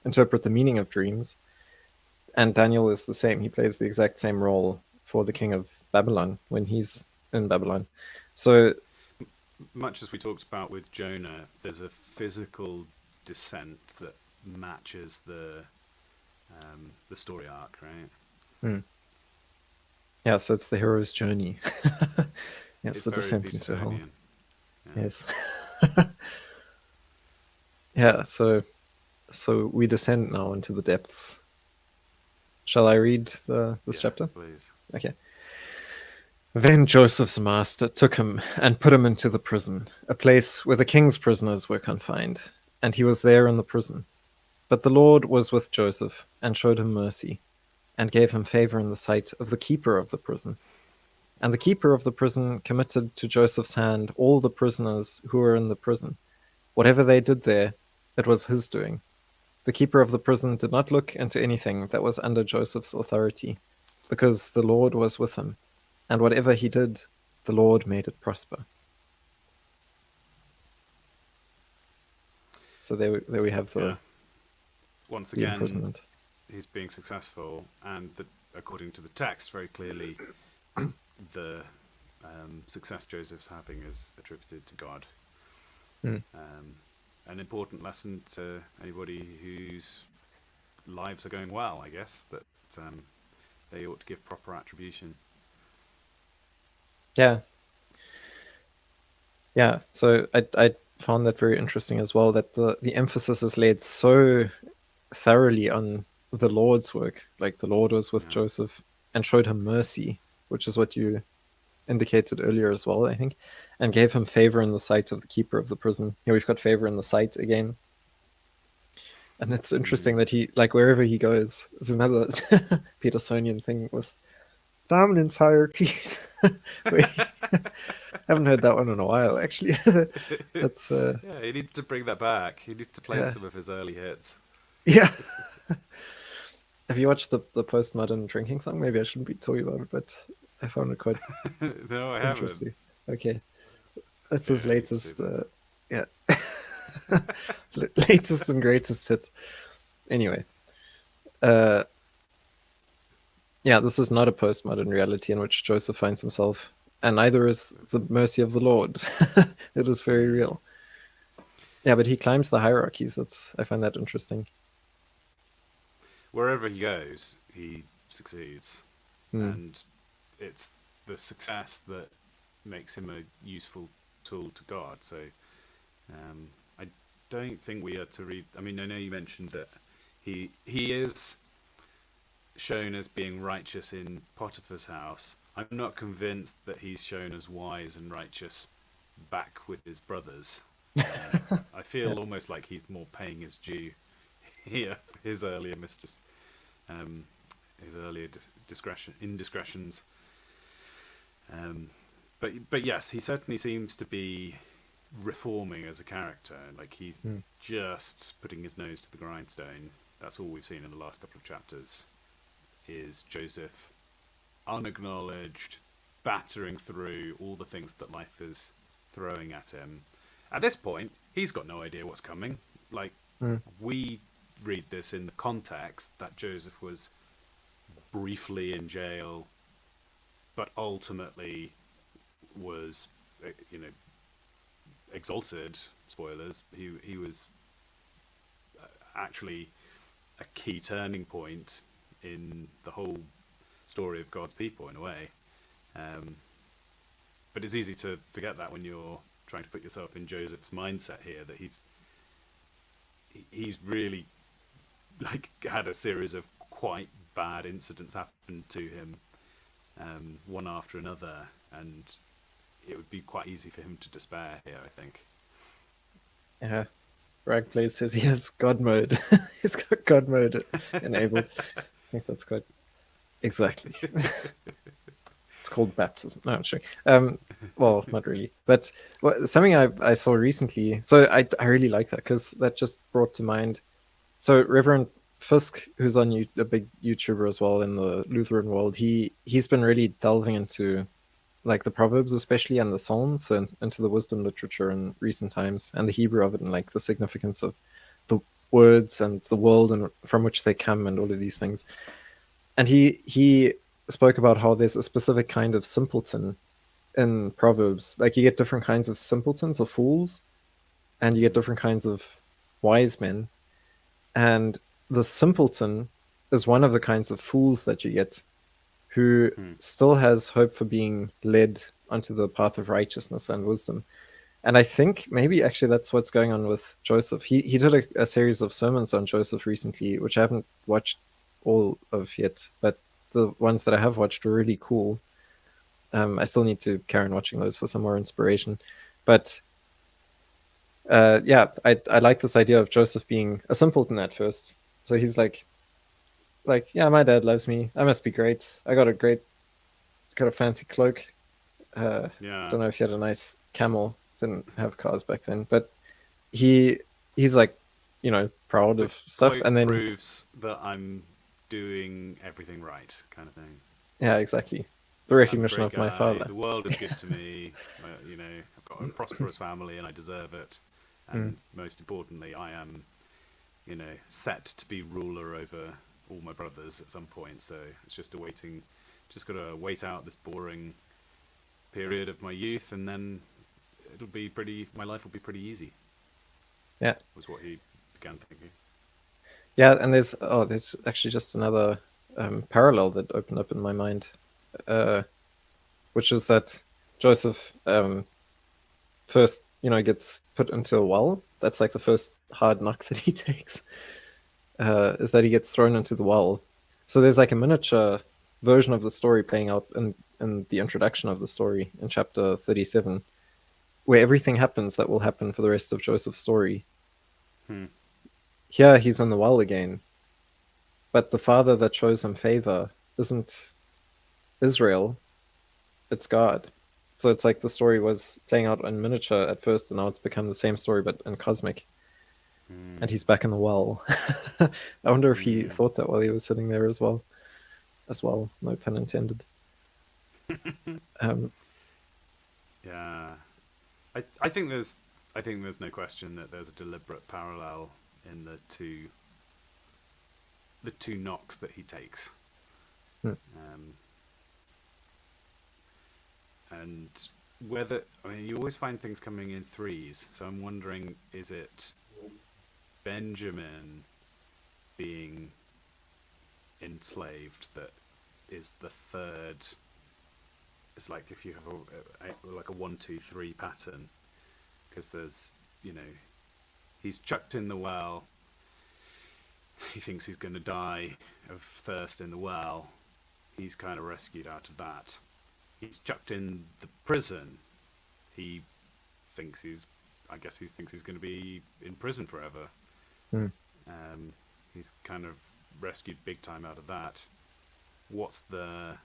interpret the meaning of dreams. And Daniel is the same. He plays the exact same role for the king of Babylon when he's in Babylon. So, Much as we talked about with Jonah, there's a physical descent that matches the story arc, right? yeah, so it's the hero's journey. Yes, It's the very descent into hell. Petersonian. Yeah. Yes. Yeah, so we descend now into the depths. Shall I read this chapter? Please. Okay. Then Joseph's master took him and put him into the prison, a place where the king's prisoners were confined, and he was there in the prison. But the Lord was with Joseph and showed him mercy, and gave him favor in the sight of the keeper of the prison. And the keeper of the prison committed to Joseph's hand all the prisoners who were in the prison. Whatever they did there, it was his doing. The keeper of the prison did not look into anything that was under Joseph's authority, because the Lord was with him, and whatever he did, the Lord made it prosper. So there we have the, Yeah. Once the again, imprisonment. he's being successful, and according to the text, very clearly, the success Joseph's having is attributed to God. An important lesson to anybody whose lives are going well, I guess, that they ought to give proper attribution. Yeah. Yeah, so I found that very interesting as well, that the emphasis is laid so thoroughly on the Lord's work. Like the Lord was with Joseph and showed him mercy, which is what you indicated earlier as well, I think, and gave him favor in the sight of the keeper of the prison. Here we've got favor in the sight again. And it's interesting that he, like, wherever he goes, is another Petersonian thing with dominance hierarchies. Haven't heard that one in a while, actually. That's Yeah, he needs to bring that back. He needs to play Yeah. some of his early hits. yeah. Have you watched the postmodern drinking song? Maybe I shouldn't be talking about it, but I found it quite No, I haven't. interesting. Okay, that's his Yeah, I can see latest. this. Yeah, latest and greatest hit. Anyway, yeah, this is not a postmodern reality in which Joseph finds himself, and neither is the mercy of the Lord. It is very real. Yeah, but he climbs the hierarchies. I find that interesting. Wherever he goes, he succeeds. Hmm. And it's the success that makes him a useful tool to God. So I don't think we are to read... I mean, I know you mentioned that he is shown as being righteous in Potiphar's house. I'm not convinced that he's shown as wise and righteous back with his brothers. I feel almost like he's more paying his due here for his earlier indiscretions. But yes, he certainly seems to be reforming as a character. Like he's just putting his nose to the grindstone. That's all we've seen in the last couple of chapters. Is Joseph unacknowledged, battering through all the things that life is throwing at him. At this point, he's got no idea what's coming. Like, we read this in the context that Joseph was briefly in jail, but ultimately was, exalted. Spoilers. He was actually a key turning point in the whole story of God's people, in a way. But it's easy to forget that when you're trying to put yourself in Joseph's mindset here, that he's really had a series of quite bad incidents happen to him, one after another, and it would be quite easy for him to despair here, I think. Yeah. Ragplay says he has God mode. He's got God mode enabled. I think that's quite exactly. It's called baptism. No, I'm sure. Well, not really, but something I saw recently. So I really like that because that just brought to mind. So Reverend Fisk, who's on a big YouTuber as well in the Lutheran world, he's been really delving into like the Proverbs especially and the Psalms, so into the wisdom literature in recent times and the Hebrew of it and like the significance of the words and the world and from which they come and all of these things. And he spoke about how there's a specific kind of simpleton in Proverbs. Like you get different kinds of simpletons or fools, and you get different kinds of wise men. And the simpleton is one of the kinds of fools that you get who still has hope for being led onto the path of righteousness and wisdom. And I think maybe actually that's what's going on with Joseph. He did a series of sermons on Joseph recently, which I haven't watched all of yet, but the ones that I have watched were really cool. I still need to carry on watching those for some more inspiration. But yeah, I like this idea of Joseph being a simpleton at first. So he's like, yeah, my dad loves me. I must be great. I got a fancy cloak. Yeah. Don't know if he had a nice camel. Didn't have cars back then, but he's like, proud of stuff, Cloak and then proves that I'm doing everything right, kind of thing. yeah, exactly, the I'm a recognition great of my guy, father. The world is good to me. I've got a prosperous family and I deserve it. And most importantly, I am, set to be ruler over all my brothers at some point. So it's just just got to wait out this boring period of my youth, and then my life will be pretty easy. Yeah, Was what he began thinking. yeah, and there's actually just another parallel that opened up in my mind, which is that Joseph first, gets put into a well. That's like the first hard knock that he takes, is that he gets thrown into the well. So there's like a miniature version of the story playing out in the introduction of the story in chapter 37, where everything happens that will happen for the rest of Joseph's story. Here he's in the well again, but the father that shows him favor isn't Israel, it's God. So it's like the story was playing out in miniature at first, and now it's become the same story but in cosmic. And he's back in the well. I wonder if he thought that while he was sitting there as well. No pun intended. Yeah, I think there's no question that there's a deliberate parallel in the two knocks that he takes. And you always find things coming in threes, so I'm wondering, is it Benjamin being enslaved that is the third? It's like if you have like a 1, 2, 3 pattern, because there's, he's chucked in the well. He thinks he's going to die of thirst in the well. He's kind of rescued out of that. He's chucked in the prison. He thinks he's going to be in prison forever. He's kind of rescued big time out of that. What's the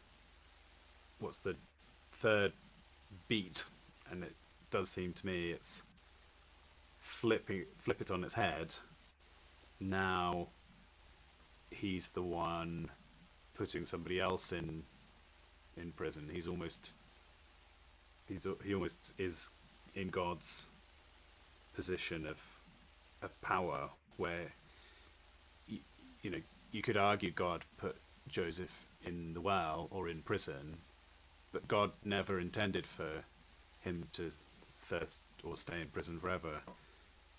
third beat? And it does seem to me it's flip it on its head. Now he's the one putting somebody else in prison. He almost is in God's position of power, where you could argue God put Joseph in the well or in prison, but God never intended for him to thirst or stay in prison forever.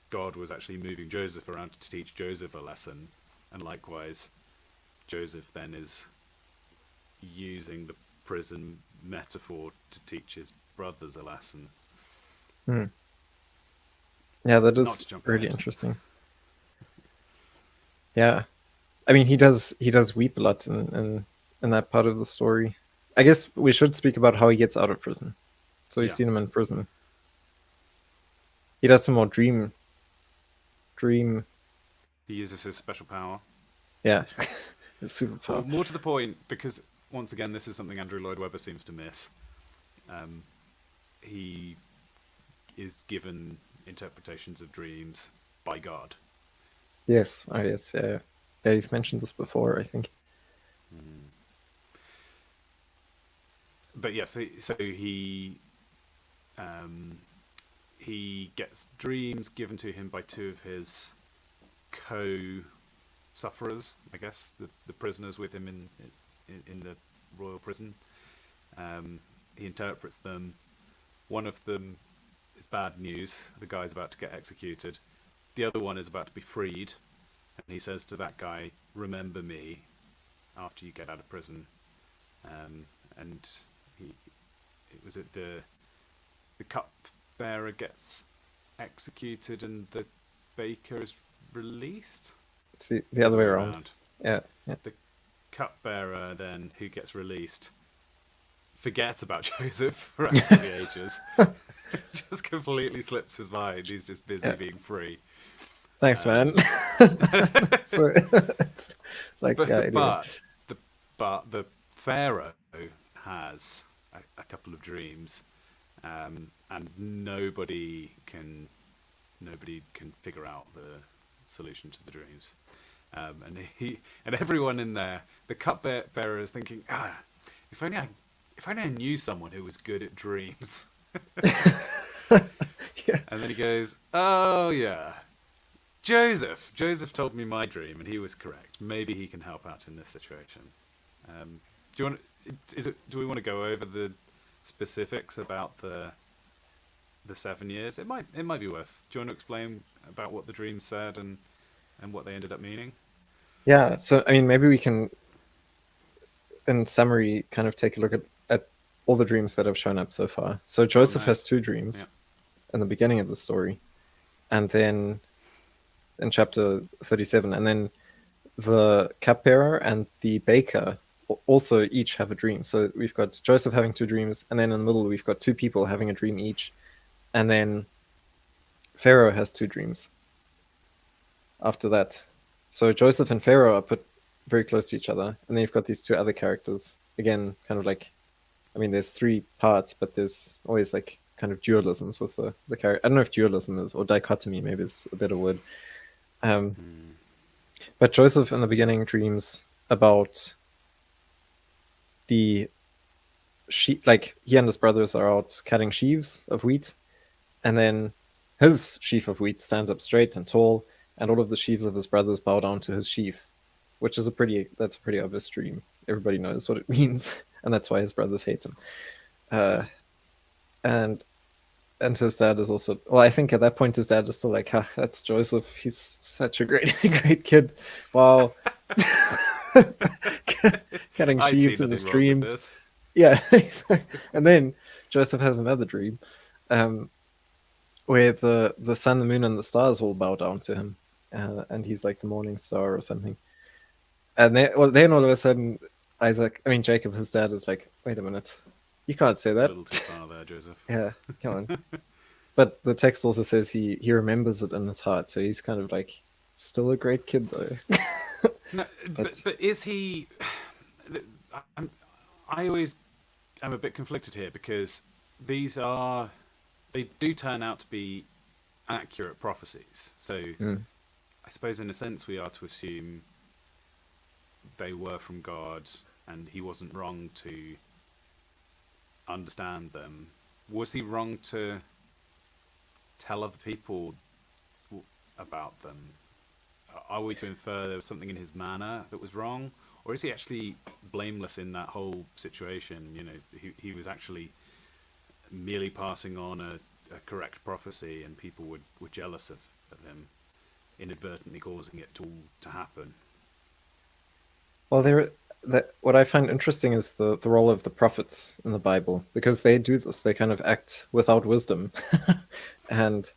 God was actually moving Joseph around to teach Joseph a lesson, and likewise Joseph then is using the prison metaphor to teach his brothers a lesson. Yeah, that Not is to jump really ahead. interesting. Yeah, I mean, he does weep a lot in that part of the story. I guess we should speak about how he gets out of prison. So we've Yeah. seen him in prison. He does some more dream. He uses his special power. Yeah, his Or superpower. more to the point, because once again, this is something Andrew Lloyd Webber seems to miss. He is given interpretations of dreams by God. Yes, oh yes, yeah. Yeah, you've mentioned this before, I think. But yeah, so he gets dreams given to him by two of his co-sufferers, I guess, the prisoners with him in the royal prison. He interprets them. One of them is bad news. The guy's about to get executed. The other one is about to be freed. And he says to that guy, "Remember me after you get out of prison." And it was at the cup bearer gets executed and the baker is released. It's the other way around. Yeah. The cupbearer then, who gets released, forgets about Joseph for absolutely ages. Just completely slips his mind. He's just busy being free. Thanks, man. Sorry. It's like, anyway. But the pharaoh has a couple of dreams, and nobody can figure out the solution to the dreams. And everyone in there, the cupbearer is thinking, if only I knew someone who was good at dreams. Yeah. And then he goes, "Oh yeah, Joseph told me my dream, and he was correct. Maybe he can help out in this situation." Do we want to go over the specifics about the 7 years? It might be worth. Do you want to explain about what the dreams said and what they ended up meaning? Yeah, so I mean, maybe we can, in summary, kind of take a look at all the dreams that have shown up so far. So Joseph has two dreams in the beginning of the story, and then in chapter 37, and then the cupbearer and the baker also each have a dream. So we've got Joseph having two dreams, and then in the middle we've got two people having a dream each, and then Pharaoh has two dreams after that. So Joseph and Pharaoh are put very close to each other, and then you've got these two other characters. Again, kind of like, I mean, there's three parts, but there's always like kind of dualisms with the character. I don't know if dualism is, or dichotomy maybe is a better word. But Joseph in the beginning dreams about the sheep, like he and his brothers are out cutting sheaves of wheat, and then his sheaf of wheat stands up straight and tall, and all of the sheaves of his brothers bow down to his sheaf, which is a pretty obvious dream. Everybody knows what it means, and that's why his brothers hate him. And his dad is also, well, I think at that point his dad is still like, that's Joseph. He's such a great kid. Wow. Cutting sheaves in his dreams. Yeah. And then Joseph has another dream where the sun, the moon, and the stars all bow down to him. And he's like the morning star or something. And then all of a sudden, Jacob, his dad, is like, wait a minute. You can't say that. A little too far there, Joseph. Yeah, come on. But the text also says he remembers it in his heart, so he's kind of like still a great kid, though. No, but is he? I always am a bit conflicted here because they do turn out to be accurate prophecies. So I suppose in a sense we are to assume they were from God, and he wasn't wrong to understand them. Was he wrong to tell other people about them? Are we to infer there was something in his manner that was wrong, or is he actually blameless in that whole situation? You know, he was actually merely passing on a correct prophecy, and people were jealous of him, inadvertently causing it all to happen. Well, what I find interesting is the role of the prophets in the Bible, because they do this. They kind of act without wisdom and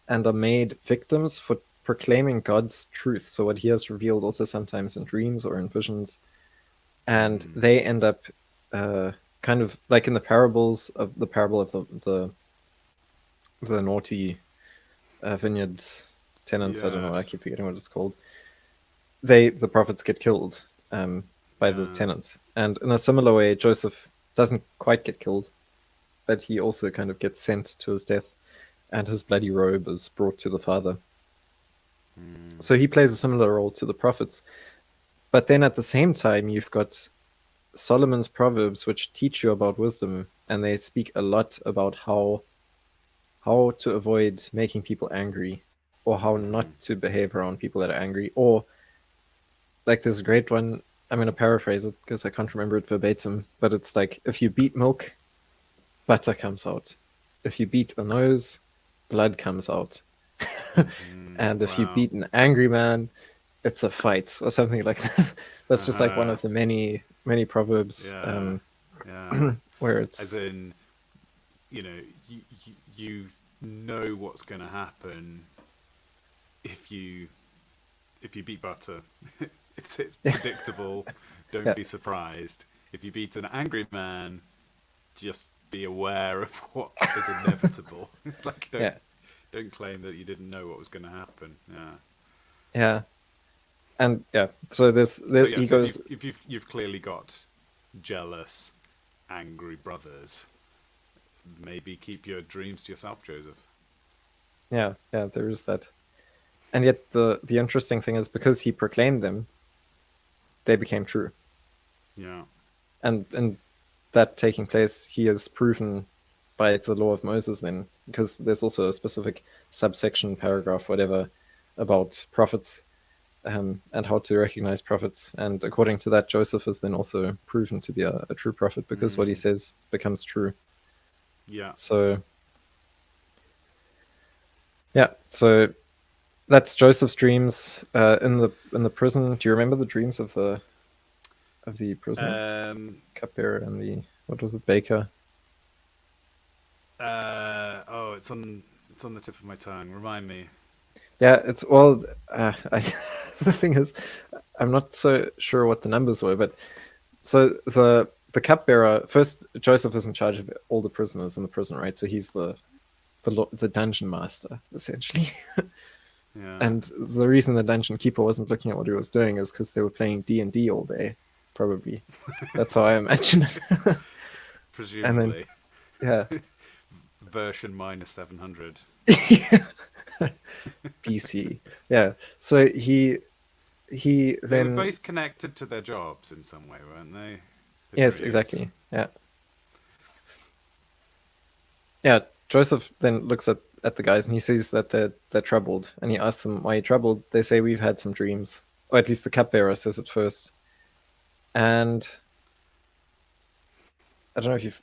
are made victims for proclaiming God's truth. So what he has revealed also sometimes in dreams or in visions. And they end up kind of like in the parable of the naughty vineyard tenants. Yes. I don't know, I keep forgetting what it's called. The prophets get killed by the tenants. And in a similar way, Joseph doesn't quite get killed, but he also kind of gets sent to his death, and his bloody robe is brought to the father. So he plays a similar role to the prophets. But then at the same time, you've got Solomon's Proverbs, which teach you about wisdom, and they speak a lot about how to avoid making people angry, or how not to behave around people that are angry. Or like there's a great one. I'm going to paraphrase it because I can't remember it verbatim, but it's like, if you beat milk, butter comes out. If you beat a nose, blood comes out. And if you Wow. beat an angry man, it's a fight or something like that. That's just like one of the many proverbs Yeah. Yeah. where As it's in, you know what's going to happen if you beat butter. It's predictable. Don't Yeah. be surprised. If you beat an angry man, just be aware of what is inevitable. Like yeah, don't claim that you didn't know what was going to happen. Yeah. yeah, and yeah. So So he yes, goes, if you've clearly got jealous, angry brothers, maybe keep your dreams to yourself, Joseph. yeah, yeah. There is that, and yet the interesting thing is, because he proclaimed them, they became true, Yeah. and that taking place, he is proven by the law of Moses. Then, because there's also a specific subsection, paragraph, whatever, about prophets. And how to recognize prophets. And according to that, Joseph is then also proven to be a true prophet, because what he says becomes true. Yeah. So, yeah. So that's Joseph's dreams in the prison. Do you remember the dreams of the prisoners? Cupbearer and the, what was it, baker? It's on the tip of my tongue. Remind me. Yeah, it's well. The thing is, I'm not so sure what the numbers were, but so the cupbearer, first, Joseph is in charge of all the prisoners in the prison, right? So he's the dungeon master, essentially. Yeah. And the reason the dungeon keeper wasn't looking at what he was doing is because they were playing D&D all day, probably. That's how I imagine it. Presumably. Yeah, Version -700. BC. Yeah. So he They then were both connected to their jobs in some way, weren't they? The yes, dreams. exactly. Yeah. Yeah, Joseph then looks at the guys and he sees that they're troubled, and he asks them, "Why are you troubled?" They say, "We've had some dreams," or at least the cupbearer says it first. And I don't know if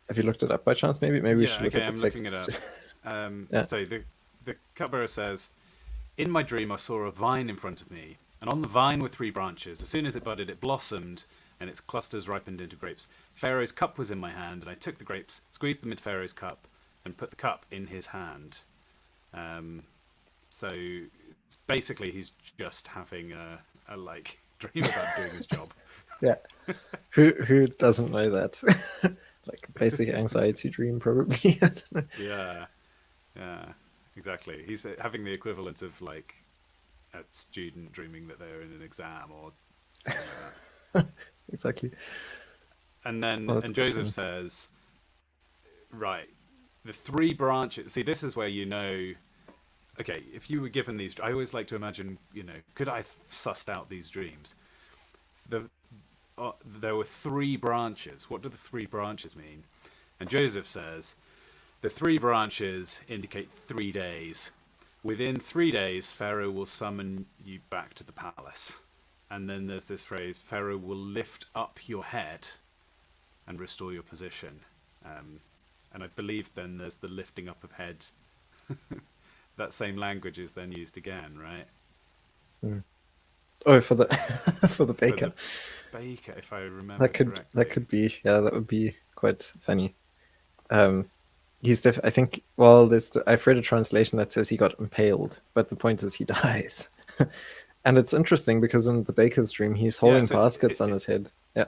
have you looked it up by chance? Maybe we should look okay, at I'm the looking text. it up. Yeah. So the cupbearer says, "In my dream, I saw a vine in front of me, and on the vine were 3 branches. As soon as it budded, it blossomed, and its clusters ripened into grapes. Pharaoh's cup was in my hand, and I took the grapes, squeezed them into Pharaoh's cup, and put the cup in his hand." So basically, he's just having a like dream about doing his job. Yeah. Who doesn't know that? Like basic anxiety dream, probably. I don't know. Yeah, exactly. He's having the equivalent of like a student dreaming that they're in an exam or something like that. Exactly. And then Well, that's and good to Joseph know. says, right, the 3 branches. See, this is where you know. Okay, if you were given these, I always like to imagine. Could I have sussed out these dreams? There were 3 branches. What do the 3 branches mean? And Joseph says, the 3 branches indicate 3 days. Within 3 days, Pharaoh will summon you back to the palace. And then there's this phrase, Pharaoh will lift up your head and restore your position. And I believe then there's the lifting up of head. That same language is then used again, right? Oh, for the for the baker. For the baker, if I remember correctly. That could be, yeah, that would be quite funny. He's I think, I've read a translation that says he got impaled, but the point is he dies. And it's interesting because in the baker's dream he's holding so baskets on his head. Yeah.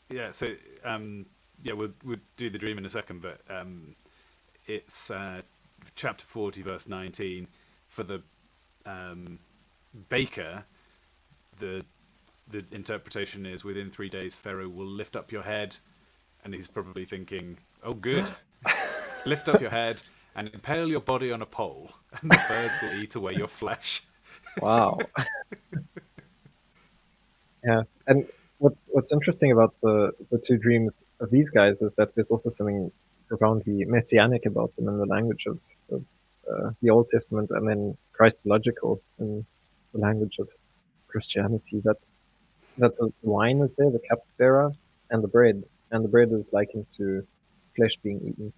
Yeah, so we'll do the dream in a second, but it's chapter 40, verse 19. For the baker, the interpretation is, within 3 days Pharaoh will lift up your head, and he's probably thinking, oh good, lift up your head and impale your body on a pole, and the birds will eat away your flesh. Wow. Yeah, and what's interesting about the two dreams of these guys is that there's also something profoundly messianic about them in the language of the Old Testament, and then Christological in the language of Christianity. That the wine is there, the cupbearer, and the bread is likened to flesh being eaten.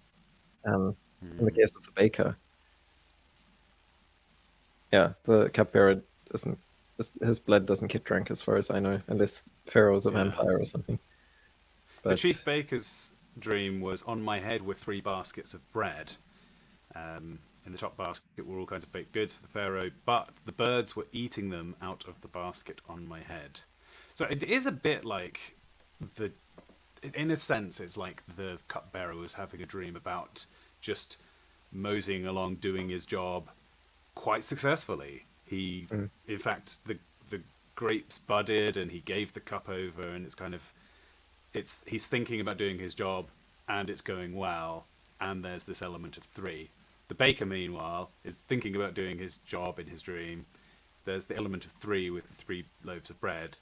In the case of the baker, yeah, the cupbearer doesn't. His blood doesn't get drunk, as far as I know, unless Pharaoh's a Yeah. vampire or something. The But chief baker's dream was, on my head were 3 baskets of bread. In the top basket were all kinds of baked goods for the pharaoh, but the birds were eating them out of the basket on my head. So it is a bit like the, in a sense, it's like the cupbearer was having a dream about just moseying along, doing his job quite successfully. He, in fact, the grapes budded, and he gave the cup over, and it's kind of, he's thinking about doing his job, and it's going well, and there's this element of 3. The baker, meanwhile, is thinking about doing his job in his dream. There's the element of 3 with the 3 loaves of bread,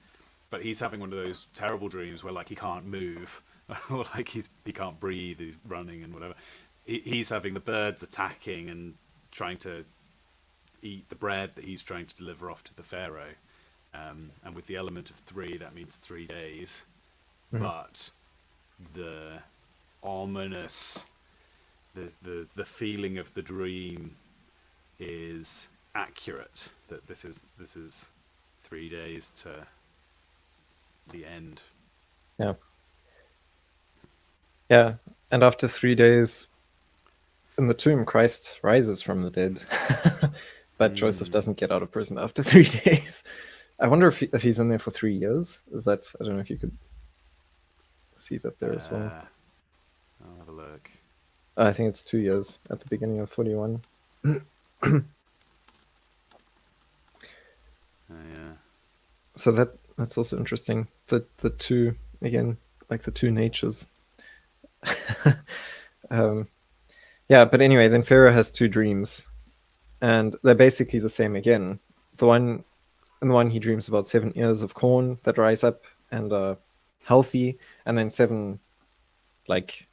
but he's having one of those terrible dreams where, like, he can't move, or like he can't breathe, he's running and whatever. He's having the birds attacking and trying to eat the bread that he's trying to deliver off to the pharaoh, and with the element of 3, that means 3 days. But the ominous, the feeling of the dream is accurate. That this is 3 days to the end. yeah, yeah, and after 3 days in the tomb, Christ rises from the dead. But Joseph doesn't get out of prison after 3 days. I wonder if he's in there for 3 years. Is that, I don't know if you could see that there as well. I'll have a look. I think it's 2 years at the beginning of 41. Yeah. So that's also interesting. The two, again, like the two natures. Yeah, but anyway, then Pharaoh has 2 dreams, and they're basically the same again. In the one he dreams about 7 ears of corn that rise up and are healthy, and then 7 like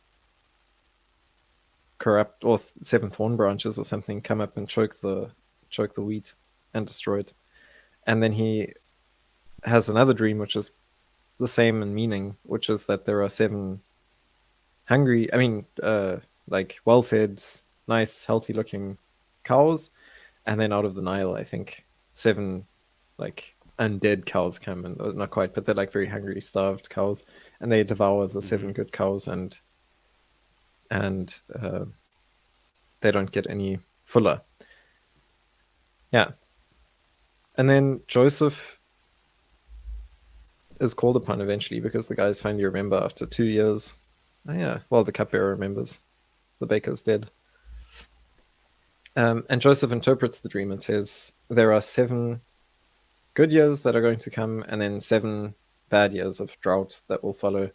corrupt, or 7 thorn branches or something come up and choke the wheat and destroy it. And then he has another dream which is the same in meaning, which is that there are 7 hungry, like well-fed, nice, healthy-looking cows, and then out of the Nile, I think 7 like undead cows come, and not quite, but they're like very hungry, starved cows, and they devour the 7 good cows, and they don't get any fuller. Yeah. And then Joseph is called upon eventually, because the guys finally remember after 2 years. Oh yeah, well, the cupbearer remembers. The baker's dead. And Joseph interprets the dream and says there are 7 good years that are going to come, and then 7 bad years of drought that will follow.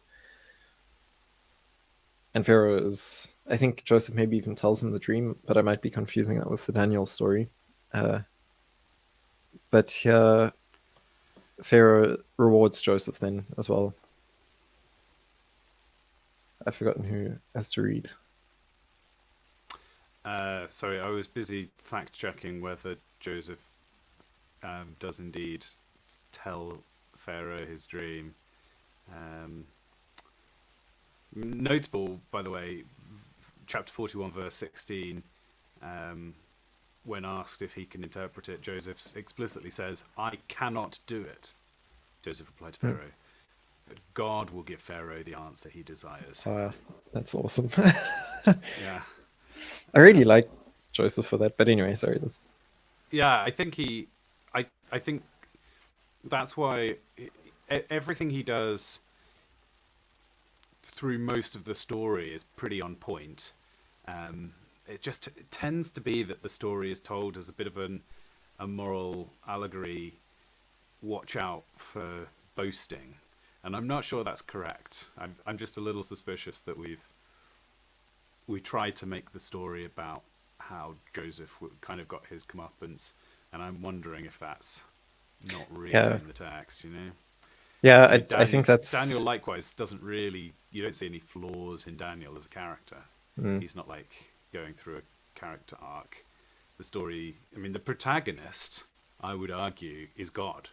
And Pharaoh is, I think Joseph maybe even tells him the dream, but I might be confusing that with the Daniel story. But here, Pharaoh rewards Joseph then as well. I've forgotten who has to read. Sorry, I was busy fact-checking whether Joseph does indeed tell Pharaoh his dream. Notable, by the way, chapter 41, verse 16, when asked if he can interpret it, Joseph explicitly says, "I cannot do it." Joseph replied to Pharaoh, "But God will give Pharaoh the answer he desires." That's awesome. Yeah. I really like Joseph for that, but anyway, sorry. Yeah, I think I think that's why everything he does through most of the story is pretty on point. It tends to be that the story is told as a bit of a moral allegory. Watch out for boasting, and I'm not sure that's correct. I'm just a little suspicious that we try to make the story about how Joseph kind of got his comeuppance, and I'm wondering if that's not really Yeah. in the text, you know. Yeah, I mean, I think that's Daniel likewise doesn't really. You don't see any flaws in Daniel as a character. Mm. He's not like going through a character arc. The story. I mean, the protagonist, I would argue, is God.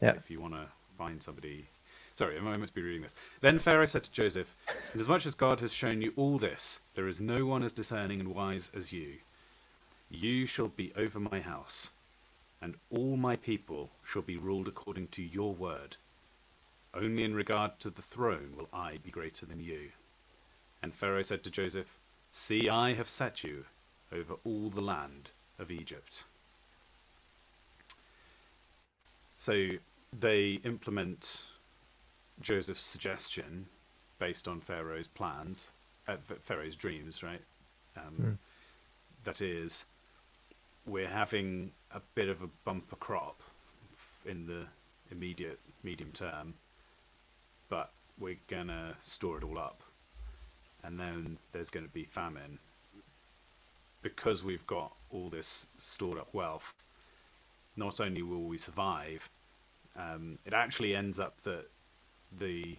Yeah. If you want to find somebody. Sorry, I must be reading this. Then Pharaoh said to Joseph, "Inasmuch as God has shown you all this, there is no one as discerning and wise as you. You shall be over my house, and all my people shall be ruled according to your word. Only in regard to the throne will I be greater than you." And Pharaoh said to Joseph, "See, I have set you over all the land of Egypt." So they implement Joseph's suggestion based on Pharaoh's plans, Pharaoh's dreams, right? That is, we're having a bit of a bumper crop in the immediate medium term, but we're going to store it all up. And then there's going to be famine. Because we've got all this stored up wealth, not only will we survive, it actually ends up that the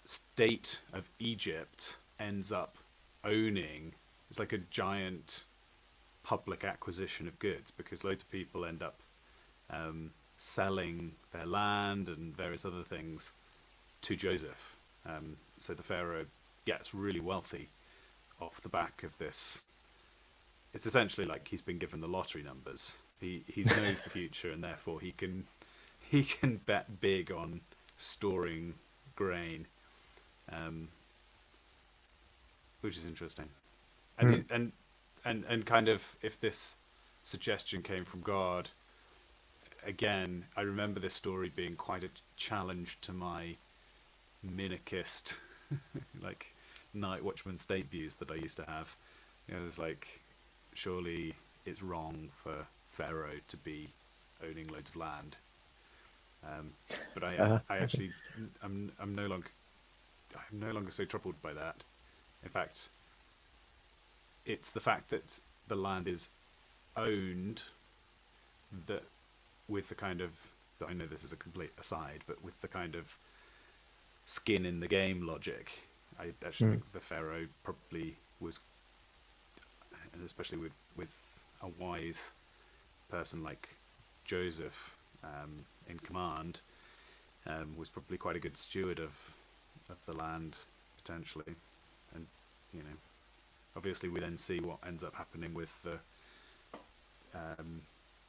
state of Egypt ends up owning, it's like a giant public acquisition of goods, because loads of people end up selling their land and various other things to Joseph. So the Pharaoh gets really wealthy off the back of this. It's essentially like he's been given the lottery numbers. He knows the future, and therefore he can bet big on storing grain, which is interesting. And kind of, if this suggestion came from God, again, I remember this story being quite a challenge to my minarchist, like night watchman state views that I used to have. You know, it was like, surely it's wrong for Pharaoh to be owning loads of land. But I actually, I'm no longer so troubled by that. In fact, it's the fact that the land is owned, that with the kind of, I know this is a complete aside, but with the kind of skin in the game logic, I actually think the Pharaoh probably was, and especially with a wise person like Joseph in command, was probably quite a good steward of the land, potentially. And, you know, obviously we then see what ends up happening with the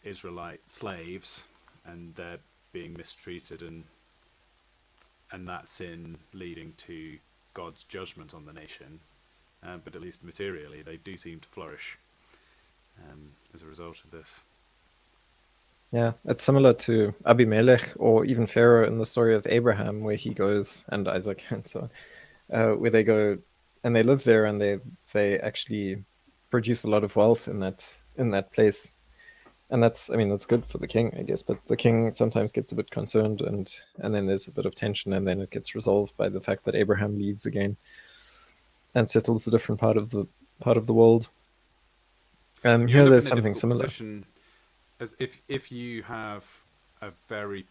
Israelite slaves, and they're being mistreated, and that sin leading to God's judgment on the nation. But at least materially, they do seem to flourish as a result of this. Yeah, it's similar to Abimelech or even Pharaoh in the story of Abraham, where he goes, and Isaac and so on, where they go and they live there, and they actually produce a lot of wealth in that place. And that's good for the king, I guess, but the king sometimes gets a bit concerned, and then there's a bit of tension, and then it gets resolved by the fact that Abraham leaves again and settles a different part of the world. Here there's something similar. As if you have a very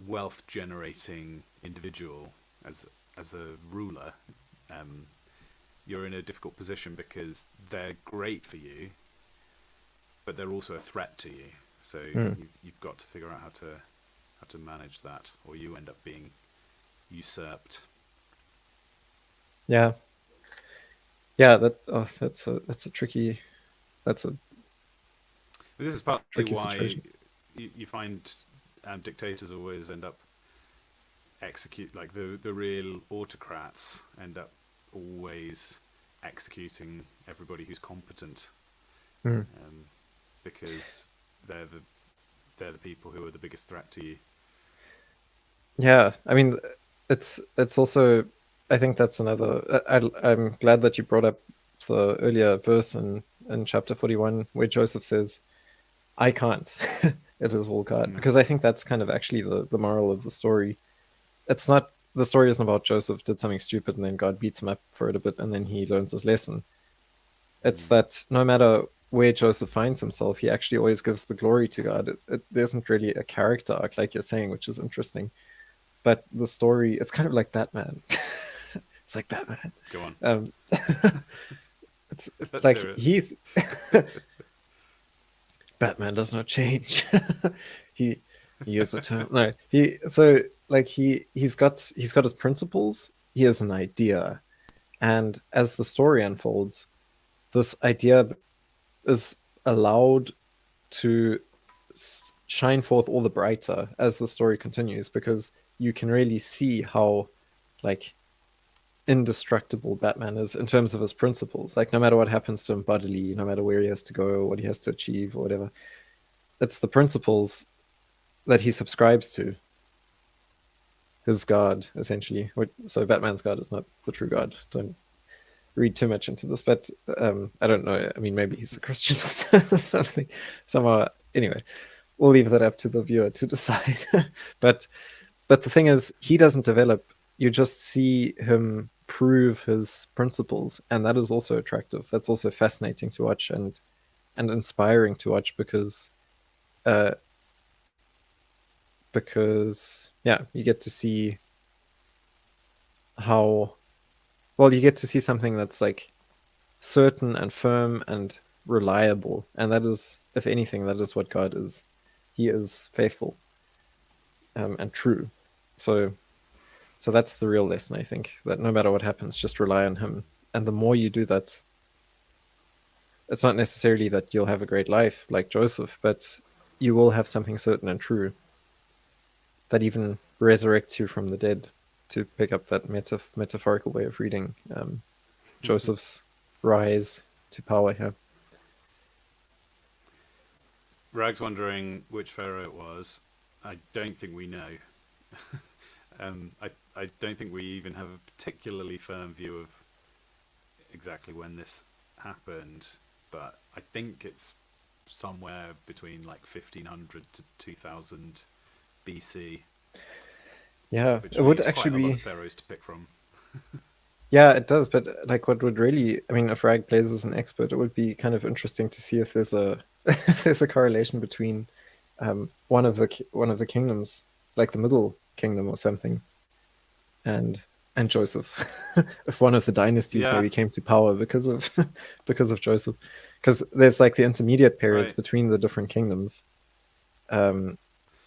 wealth generating individual as a ruler, you're in a difficult position, because they're great for you, but they're also a threat to you. So you've got to figure out how to manage that, or you end up being usurped. Yeah, that's a tricky. That's a But this is partly tricky why situation. you find dictators always end up like the real autocrats end up always executing everybody who's competent, because they're the people who are the biggest threat to you. Yeah, I mean, it's also, I think that's another. I'm glad that you brought up the earlier verse in chapter 41 where Joseph says, "I can't." It is all God, because I think that's kind of actually the moral of the story. It's not the story isn't about Joseph did something stupid and then God beats him up for it a bit and then he learns his lesson. It's that no matter where Joseph finds himself, he actually always gives the glory to God. There isn't really a character arc, like you're saying, which is interesting. But the story, it's kind of like Batman. It's like Batman. Go on. It's Let's like hear it. he's Batman does not change. he is eternal. No, he's got his principles. He has an idea, and as the story unfolds, this idea is allowed to shine forth all the brighter as the story continues, because you can really see how like indestructible Batman is in terms of his principles. Like no matter what happens to him bodily, no matter where he has to go, what he has to achieve, or whatever, it's the principles that he subscribes to. His God, essentially. So Batman's God is not the true God. Don't read too much into this, but I don't know. I mean, maybe he's a Christian or something. Somehow, anyway, we'll leave that up to the viewer to decide. but the thing is, he doesn't develop. You just see him prove his principles, and that is also attractive. That's also fascinating to watch and inspiring to watch because yeah, you get to see how well you get to see something that's like certain and firm and reliable, and that is, if anything, that is what God is. He is faithful and true. So that's the real lesson, I think, that no matter what happens, just rely on him. And the more you do that, it's not necessarily that you'll have a great life like Joseph, but you will have something certain and true that even resurrects you from the dead, to pick up that metaphorical way of reading Joseph's rise to power here. Rag's wondering which pharaoh it was. I don't think we know. I don't think we even have a particularly firm view of exactly when this happened, but I think it's somewhere between like 1500 to 2000 BC. Yeah, Which it would leaves actually quite a lot be. of pharaohs to pick from. Yeah, it does. But like, what would really, I mean, if Rag plays as an expert, it would be kind of interesting to see if there's a if there's a correlation between one of the kingdoms, like the Middle Kingdom or something, and Joseph. If one of the dynasties Yeah. maybe came to power because of because of Joseph, because there's like the intermediate periods Right. between the different kingdoms, and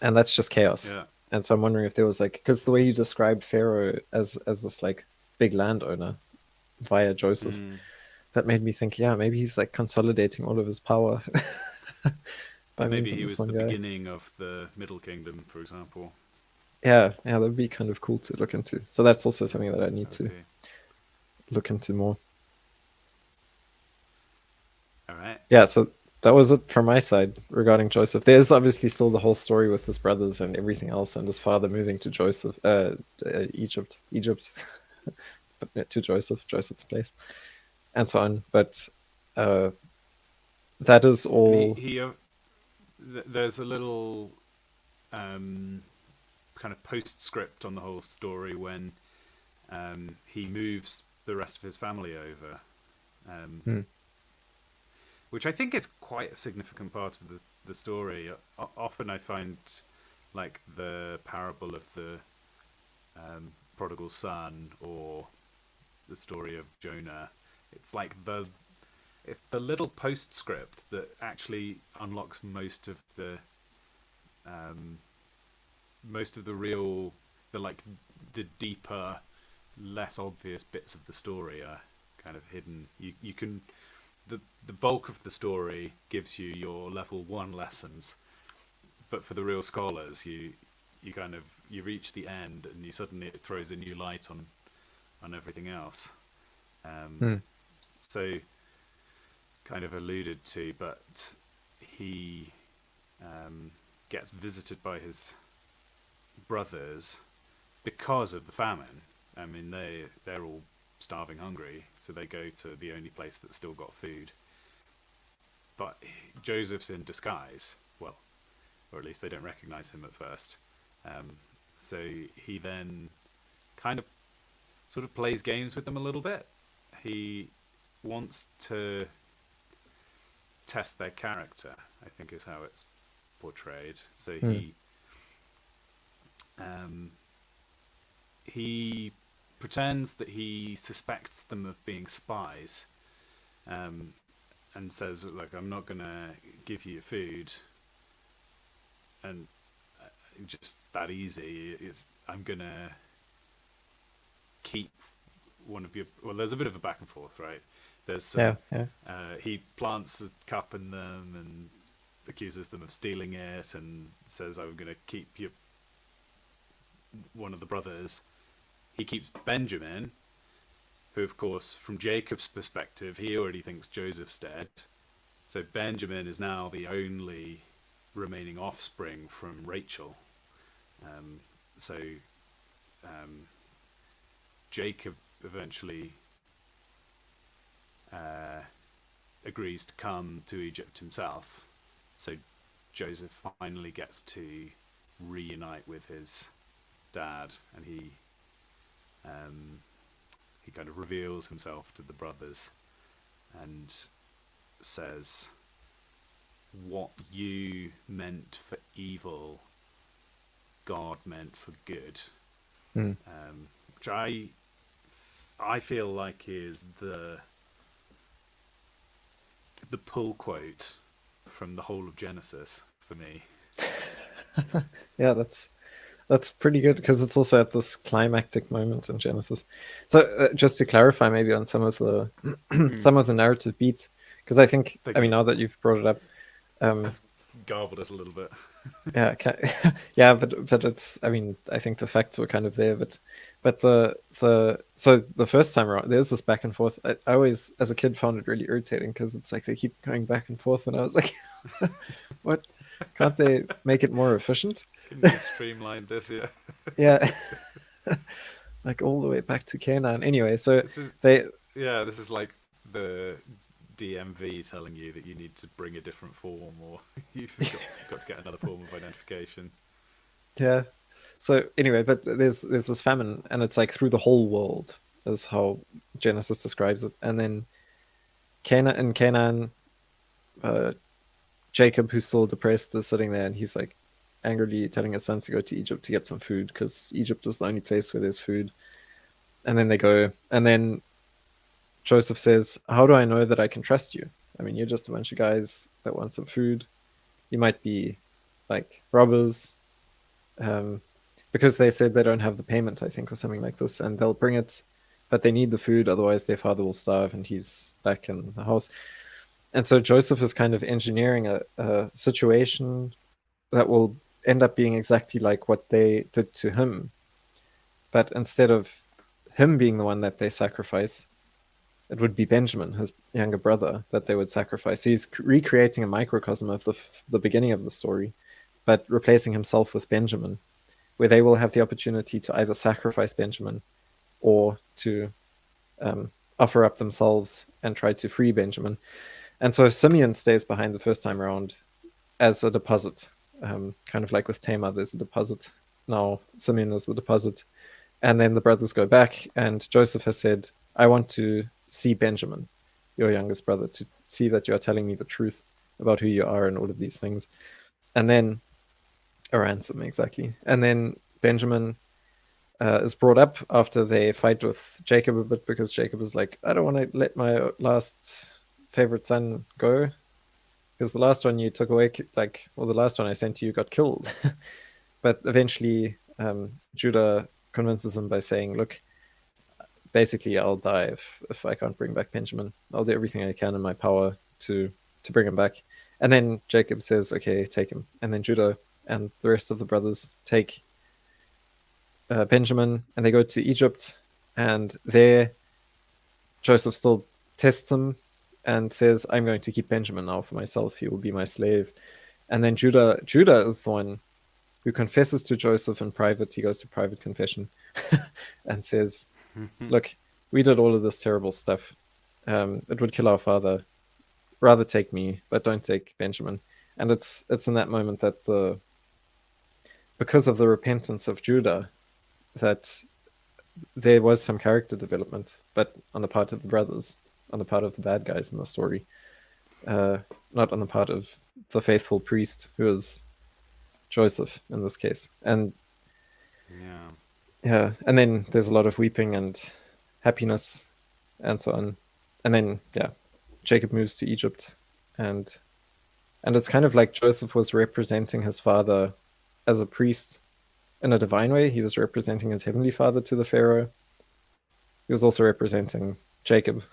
that's just chaos. Yeah. And so I'm wondering if there was like, because the way you described Pharaoh as this like big landowner via Joseph, that made me think, yeah, maybe he's like consolidating all of his power by means Maybe of he this was one the guy. beginning of the Middle Kingdom, for example. Yeah, that'd be kind of cool to look into. So that's also something that I need to Okay. look into more. All right. Yeah, so that was it from my side regarding Joseph. There's obviously still the whole story with his brothers and everything else, and his father moving to Egypt, but to Joseph's place, and so on. But uh, that is And all. there's a little kind of postscript on the whole story when he moves the rest of his family over, which I think is quite a significant part of the story. Often I find like the parable of the prodigal son or the story of Jonah. It's like it's the little postscript that actually unlocks most of the real, the deeper, less obvious bits of the story are kind of hidden. You can the bulk of the story gives you your level 1 lessons, but for the real scholars, you reach the end and you suddenly, it throws a new light on everything else. So kind of alluded to, but he gets visited by his brothers because of the famine. I mean, they're all starving hungry, so they go to the only place that's still got food. But Joseph's in disguise, well, or at least they don't recognize him at first. So he then kind of sort of plays games with them a little bit. He wants to test their character, I think is how it's portrayed. So he pretends that he suspects them of being spies, and says, "Look, I'm not gonna give you food, and just that easy. I'm gonna keep one of your." Well, there's a bit of a back and forth, right? There's some, he plants the cup in them and accuses them of stealing it, and says, "I'm gonna keep you." One of the brothers, he keeps Benjamin, who, of course, from Jacob's perspective, he already thinks Joseph's dead. So Benjamin is now the only remaining offspring from Rachel. Jacob eventually agrees to come to Egypt himself. So Joseph finally gets to reunite with his dad, and he kind of reveals himself to the brothers and says, "What you meant for evil, God meant for good." Which I feel like is the pull quote from the whole of Genesis for me. Yeah, that's pretty good, because it's also at this climactic moment in Genesis. So just to clarify, maybe on some of the some of the narrative beats, because I think, I mean, now that you've brought it up, Garbled it a little bit. yeah, yeah, but it's, I mean, I think the facts were kind of there, but so the first time around, there's this back and forth. I always, as a kid, found it really irritating, because it's like they keep going back and forth, and I was like, what? Can't they make it more efficient? Can you streamline this? Yeah. Yeah. Like all the way back to Canaan. Anyway, so This is like the DMV telling you that you need to bring a different form, or you've got to get another form of identification. Yeah. So anyway, but there's this famine, and it's like through the whole world, is how Genesis describes it. And then Canaan, Jacob, who's still depressed, is sitting there, and he's like angrily telling his sons to go to Egypt to get some food, because Egypt is the only place where there's food. And then they go, and then Joseph says, "How do I know that I can trust you? I mean, you're just a bunch of guys that want some food. You might be like robbers." Because they said they don't have the payment, I think, or something like this, and they'll bring it, but they need the food, otherwise their father will starve, and he's back in the house. And so Joseph is kind of engineering a situation that will end up being exactly like what they did to him. But instead of him being the one that they sacrifice, it would be Benjamin, his younger brother, that they would sacrifice. So he's recreating a microcosm of the beginning of the story, but replacing himself with Benjamin, where they will have the opportunity to either sacrifice Benjamin or to offer up themselves and try to free Benjamin. And so Simeon stays behind the first time around as a deposit, kind of like with Tamar, there's a deposit. Now Simeon is the deposit. And then the brothers go back, and Joseph has said, "I want to see Benjamin, your youngest brother, to see that you are telling me the truth about who you are and all of these things." And then a ransom, exactly. And then Benjamin is brought up after they fight with Jacob a bit, because Jacob is like, "I don't want to let my last favorite son go, because the last one you took away, the last one I sent to you got killed." But eventually Judah convinces him by saying, "Look, basically I'll die if I can't bring back Benjamin. I'll do everything I can in my power to bring him back." And then Jacob says, "Okay, take him." And then Judah and the rest of the brothers take Benjamin, and they go to Egypt, and there Joseph still tests him and says, "I'm going to keep Benjamin now for myself. He will be my slave." And then Judah is the one who confesses to Joseph in private. He goes to private confession and says, "Look, we did all of this terrible stuff. It would kill our father. Rather take me, but don't take Benjamin." And it's in that moment that because of the repentance of Judah, that there was some character development, but on the part of the brothers, on the part of the bad guys in the story, not on the part of the faithful priest who is Joseph in this case. And Yeah. yeah, and then there's a lot of weeping and happiness and so on. And then yeah, Jacob moves to Egypt, and it's kind of like Joseph was representing his father as a priest in a divine way. He was representing his heavenly father to the Pharaoh. He was also representing Jacob,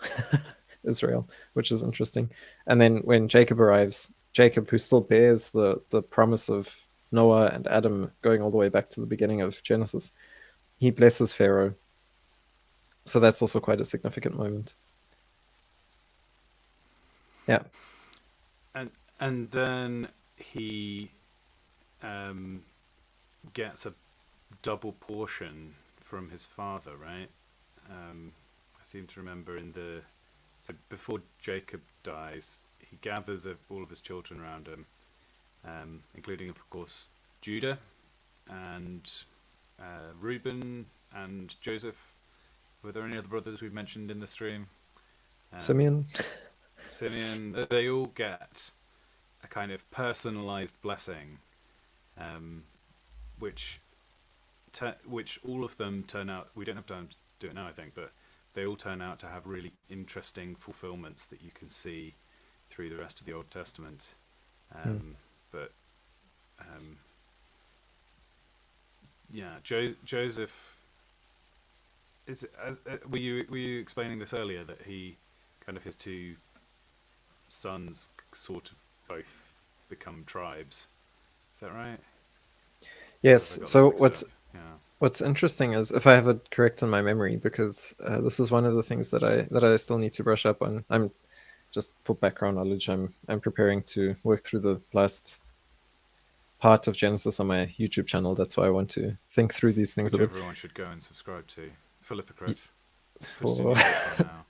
Israel, which is interesting. And then when Jacob arrives, Jacob, who still bears the promise of Noah and Adam going all the way back to the beginning of Genesis, he blesses Pharaoh. So that's also quite a significant moment. Yeah. And then he gets a double portion from his father, right? I seem to remember so before Jacob dies, he gathers all of his children around him, including, of course, Judah and Reuben and Joseph. Were there any other brothers we've mentioned in the stream? Simeon. Simeon. They all get a kind of personalized blessing, which all of them turn out. We don't have time to do it now, I think, but they all turn out to have really interesting fulfillments that you can see through the rest of the Old Testament. But yeah, Joseph is. Were you explaining this earlier, that he kind of his two sons sort of both become tribes? Is that right? Yes. So Yeah. what's interesting is, if I have it correct in my memory, because this is one of the things that I still need to brush up on. I'm just, for background knowledge, I'm preparing to work through the last part of Genesis on my YouTube channel. That's why I want to think through these things Which a bit. everyone should go and subscribe to. Philippocrat. For... now.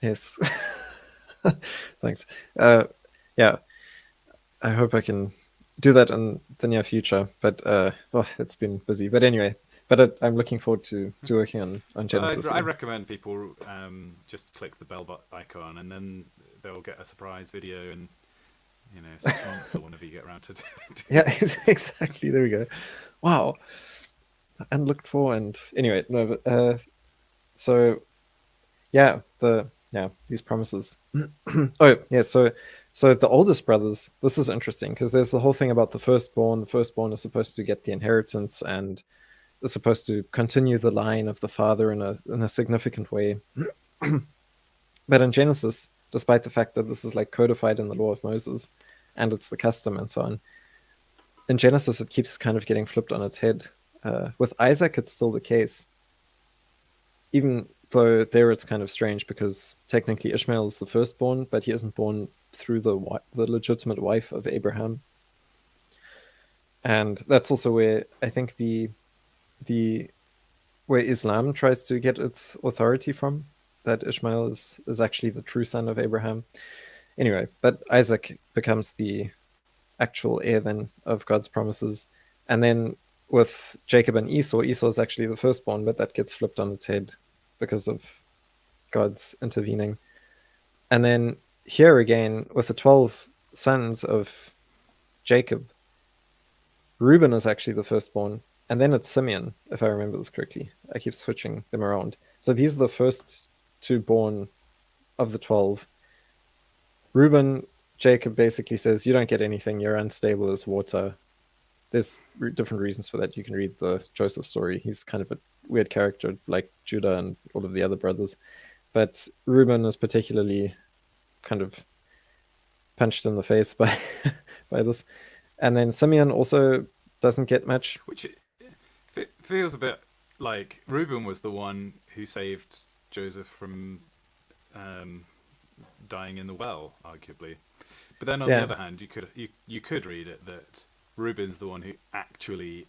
Yes. Thanks. Yeah, I hope I can do that in the near future, but it's been busy. But anyway, I'm looking forward to working on Genesis. I recommend people just click the bell icon, and then they'll get a surprise video in 6 months or whenever you get around to it. Yeah, exactly. There we go. Wow. Unlooked for. And anyway, no, but so yeah, these promises. Oh yeah, so the oldest brothers, this is interesting because there's the whole thing about the firstborn. The firstborn is supposed to get the inheritance and is supposed to continue the line of the father in a significant way. But in Genesis, despite the fact that this is like codified in the law of Moses and it's the custom and so on, in Genesis it keeps kind of getting flipped on its head. With Isaac, it's still the case, even though there it's kind of strange because technically Ishmael is the firstborn, but he isn't born through the legitimate wife of Abraham. And that's also where I think where Islam tries to get its authority from, that Ishmael is actually the true son of Abraham. Anyway, but Isaac becomes the actual heir then of God's promises. And then with Jacob and Esau is actually the firstborn, but that gets flipped on its head because of God's intervening. And then here again, with the 12 sons of Jacob, Reuben is actually the firstborn, and then it's Simeon, if I remember this correctly. I keep switching them around. So these are the first two born of the 12. Reuben, Jacob basically says, you don't get anything, you're unstable as water. There's different reasons for that. You can read the Joseph story. He's kind of a weird character, like Judah and all of the other brothers. But Reuben is particularly kind of punched in the face by this. And then Simeon also doesn't get much. Which feels a bit like Reuben was the one who saved Joseph from dying in the well, arguably. But then on the other hand, you could read it that Reuben's the one who actually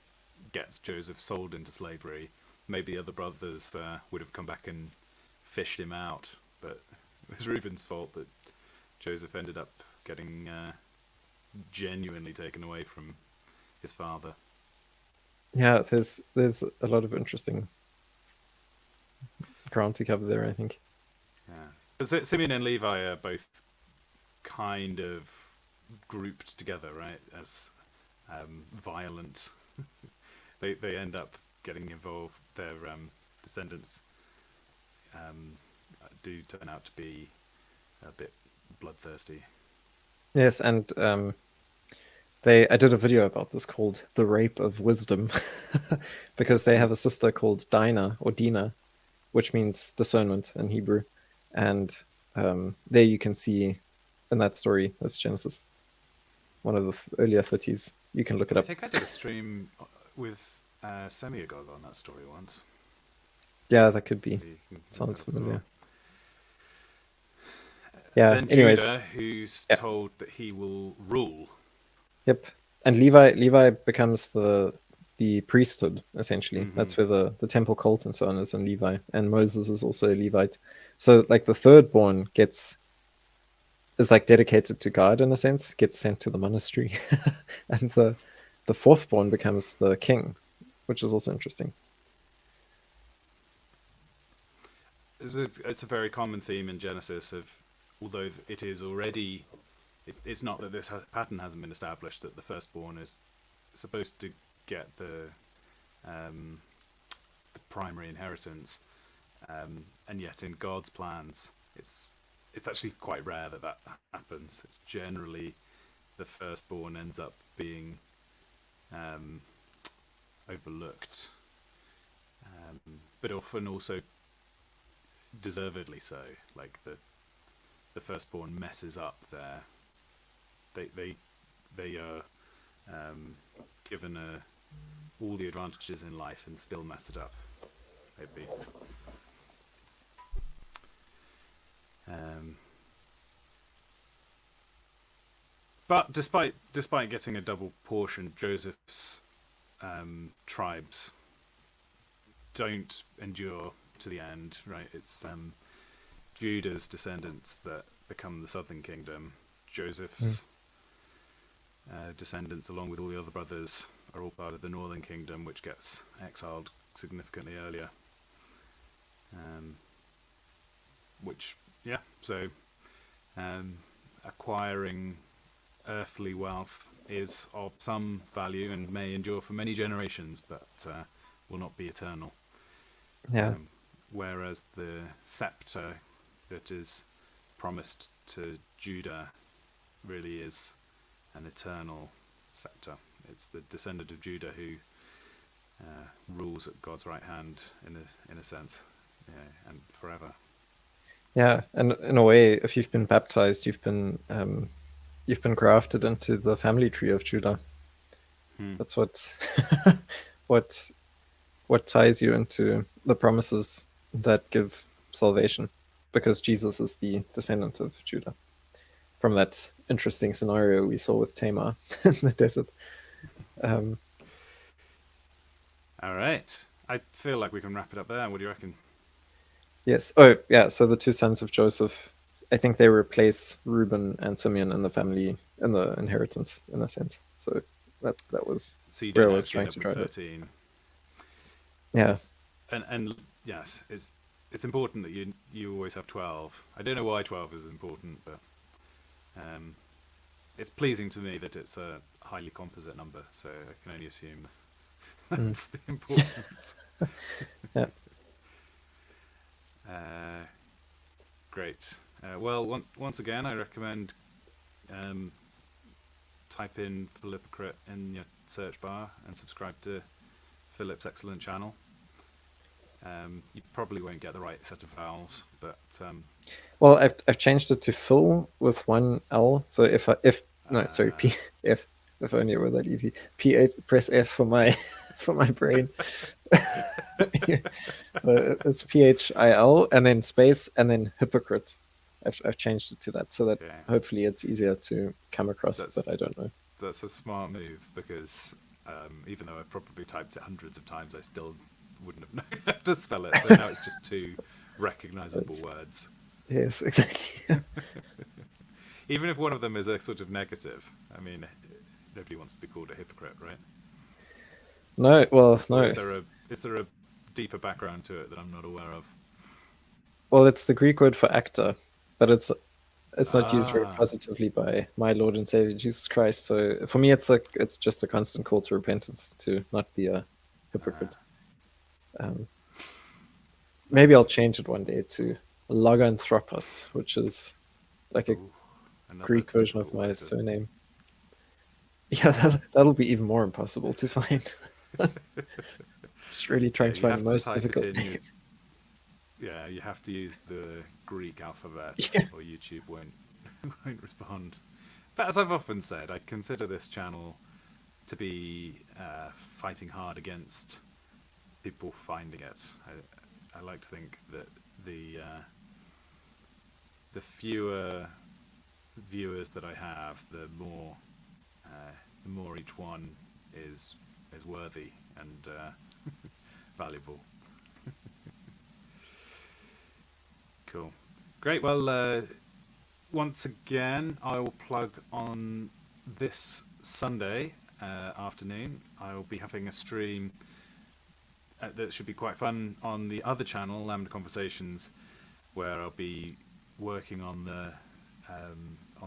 gets Joseph sold into slavery. Maybe the other brothers would have come back and fished him out, but it was Reuben's fault that Joseph ended up getting genuinely taken away from his father. Yeah, there's a lot of interesting ground to cover there, I think. Yeah. But Simeon and Levi are both kind of grouped together, right? As violent. They end up getting involved. Their descendants do turn out to be a bit bloodthirsty. Yes, and I did a video about this called "The Rape of Wisdom," because they have a sister called Dinah or Dina, which means discernment in Hebrew, and there you can see in that story, that's Genesis, one of the earlier 30s. You can look it I up. think I did a stream with Semiagog on that story once. Yeah, that could be. So you can look Sounds that up as familiar. well. Yeah. Then Anyway, Judah, who's yeah. told that he will rule. Yep. And Levi becomes the priesthood, essentially. Mhm. That's where the temple cult and so on is in Levi. And Moses is also a Levite. So like the third born is like dedicated to God in a sense, gets sent to the monastery. And the fourth born becomes the king, which is also interesting. It's a very common theme in Genesis of, although it is already, it's not that this pattern hasn't been established, that the firstborn is supposed to get the primary inheritance, and yet in God's plans, it's actually quite rare that happens. It's generally the firstborn ends up being overlooked, but often also deservedly so. Like the firstborn messes up their. They are given all the advantages in life and still mess it up. Maybe. But despite getting a double portion, Joseph's tribes don't endure to the end, right? It's Judah's descendants that become the southern kingdom. Joseph's descendants, along with all the other brothers, are all part of the northern kingdom, which gets exiled significantly earlier. So acquiring earthly wealth is of some value and may endure for many generations, but will not be eternal. Yeah. Whereas the scepter that is promised to Judah really is an eternal scepter. It's the descendant of Judah who rules at God's right hand in a sense, and forever. Yeah, and in a way, if you've been baptized, you've been grafted into the family tree of Judah. That's what ties you into the promises that give salvation, because Jesus is the descendant of Judah. From that interesting scenario we saw with Tamar in the desert. All right, I feel like we can wrap it up there. What do you reckon? Yes. Oh, yeah. So the two sons of Joseph, I think they replace Reuben and Simeon in the family, in the inheritance, in a sense. So that was So you where I don't was have trying Judah to with drive it. 13. Yeah. And yes, it's important that you always have 12. I don't know why 12 is important, but it's pleasing to me that it's a highly composite number, so I can only assume that's the importance. Yeah. Great. Well, once again, I recommend type in Philippocrat in your search bar and subscribe to Philip's excellent channel. You probably won't get the right set of vowels, but Well, I've changed it to Phil with one L. So if if only it were that easy. Press F for my for my brain. It's PHIL and then space and then hypocrite. I've changed it to that so that hopefully it's easier to come across, but I don't know. That's a smart move, because even though I've probably typed it hundreds of times, I still wouldn't have known how to spell it. So now it's just two recognizable words. Yes, exactly. Even if one of them is a sort of negative, I mean, nobody wants to be called a hypocrite, right? No, well, no. Or is there a deeper background to it that I'm not aware of? Well, it's the Greek word for actor, but it's not used very Ah. positively by my Lord and Savior Jesus Christ. So for me, it's just a constant call to repentance to not be a hypocrite. Maybe I'll change it one day to Loganthropos, which is like a Ooh, another Greek version of difficult my word to- surname. Yeah, that'll be even more impossible to find. Just really trying Yeah, to you find have the to most type it difficult in. name. Yeah, you have to use the Greek alphabet, Yeah. or YouTube won't won't respond. But as I've often said, I consider this channel to be fighting hard against people finding it. I like to think that the fewer viewers that I have, the more each one is worthy and valuable. Cool, great. Well, once again, I will plug on this Sunday afternoon. I will be having a stream that should be quite fun on the other channel, Lambda Conversations, where I'll be working on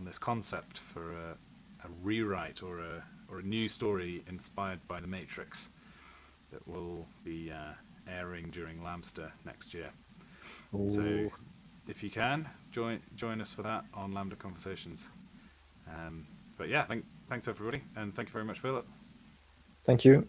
this concept for a rewrite or a new story inspired by The Matrix that will be airing during Lambster next year. So Ooh. if you can, join us for that on Lambda Conversations. But yeah, thanks everybody, and thank you very much, Philip. Thank you.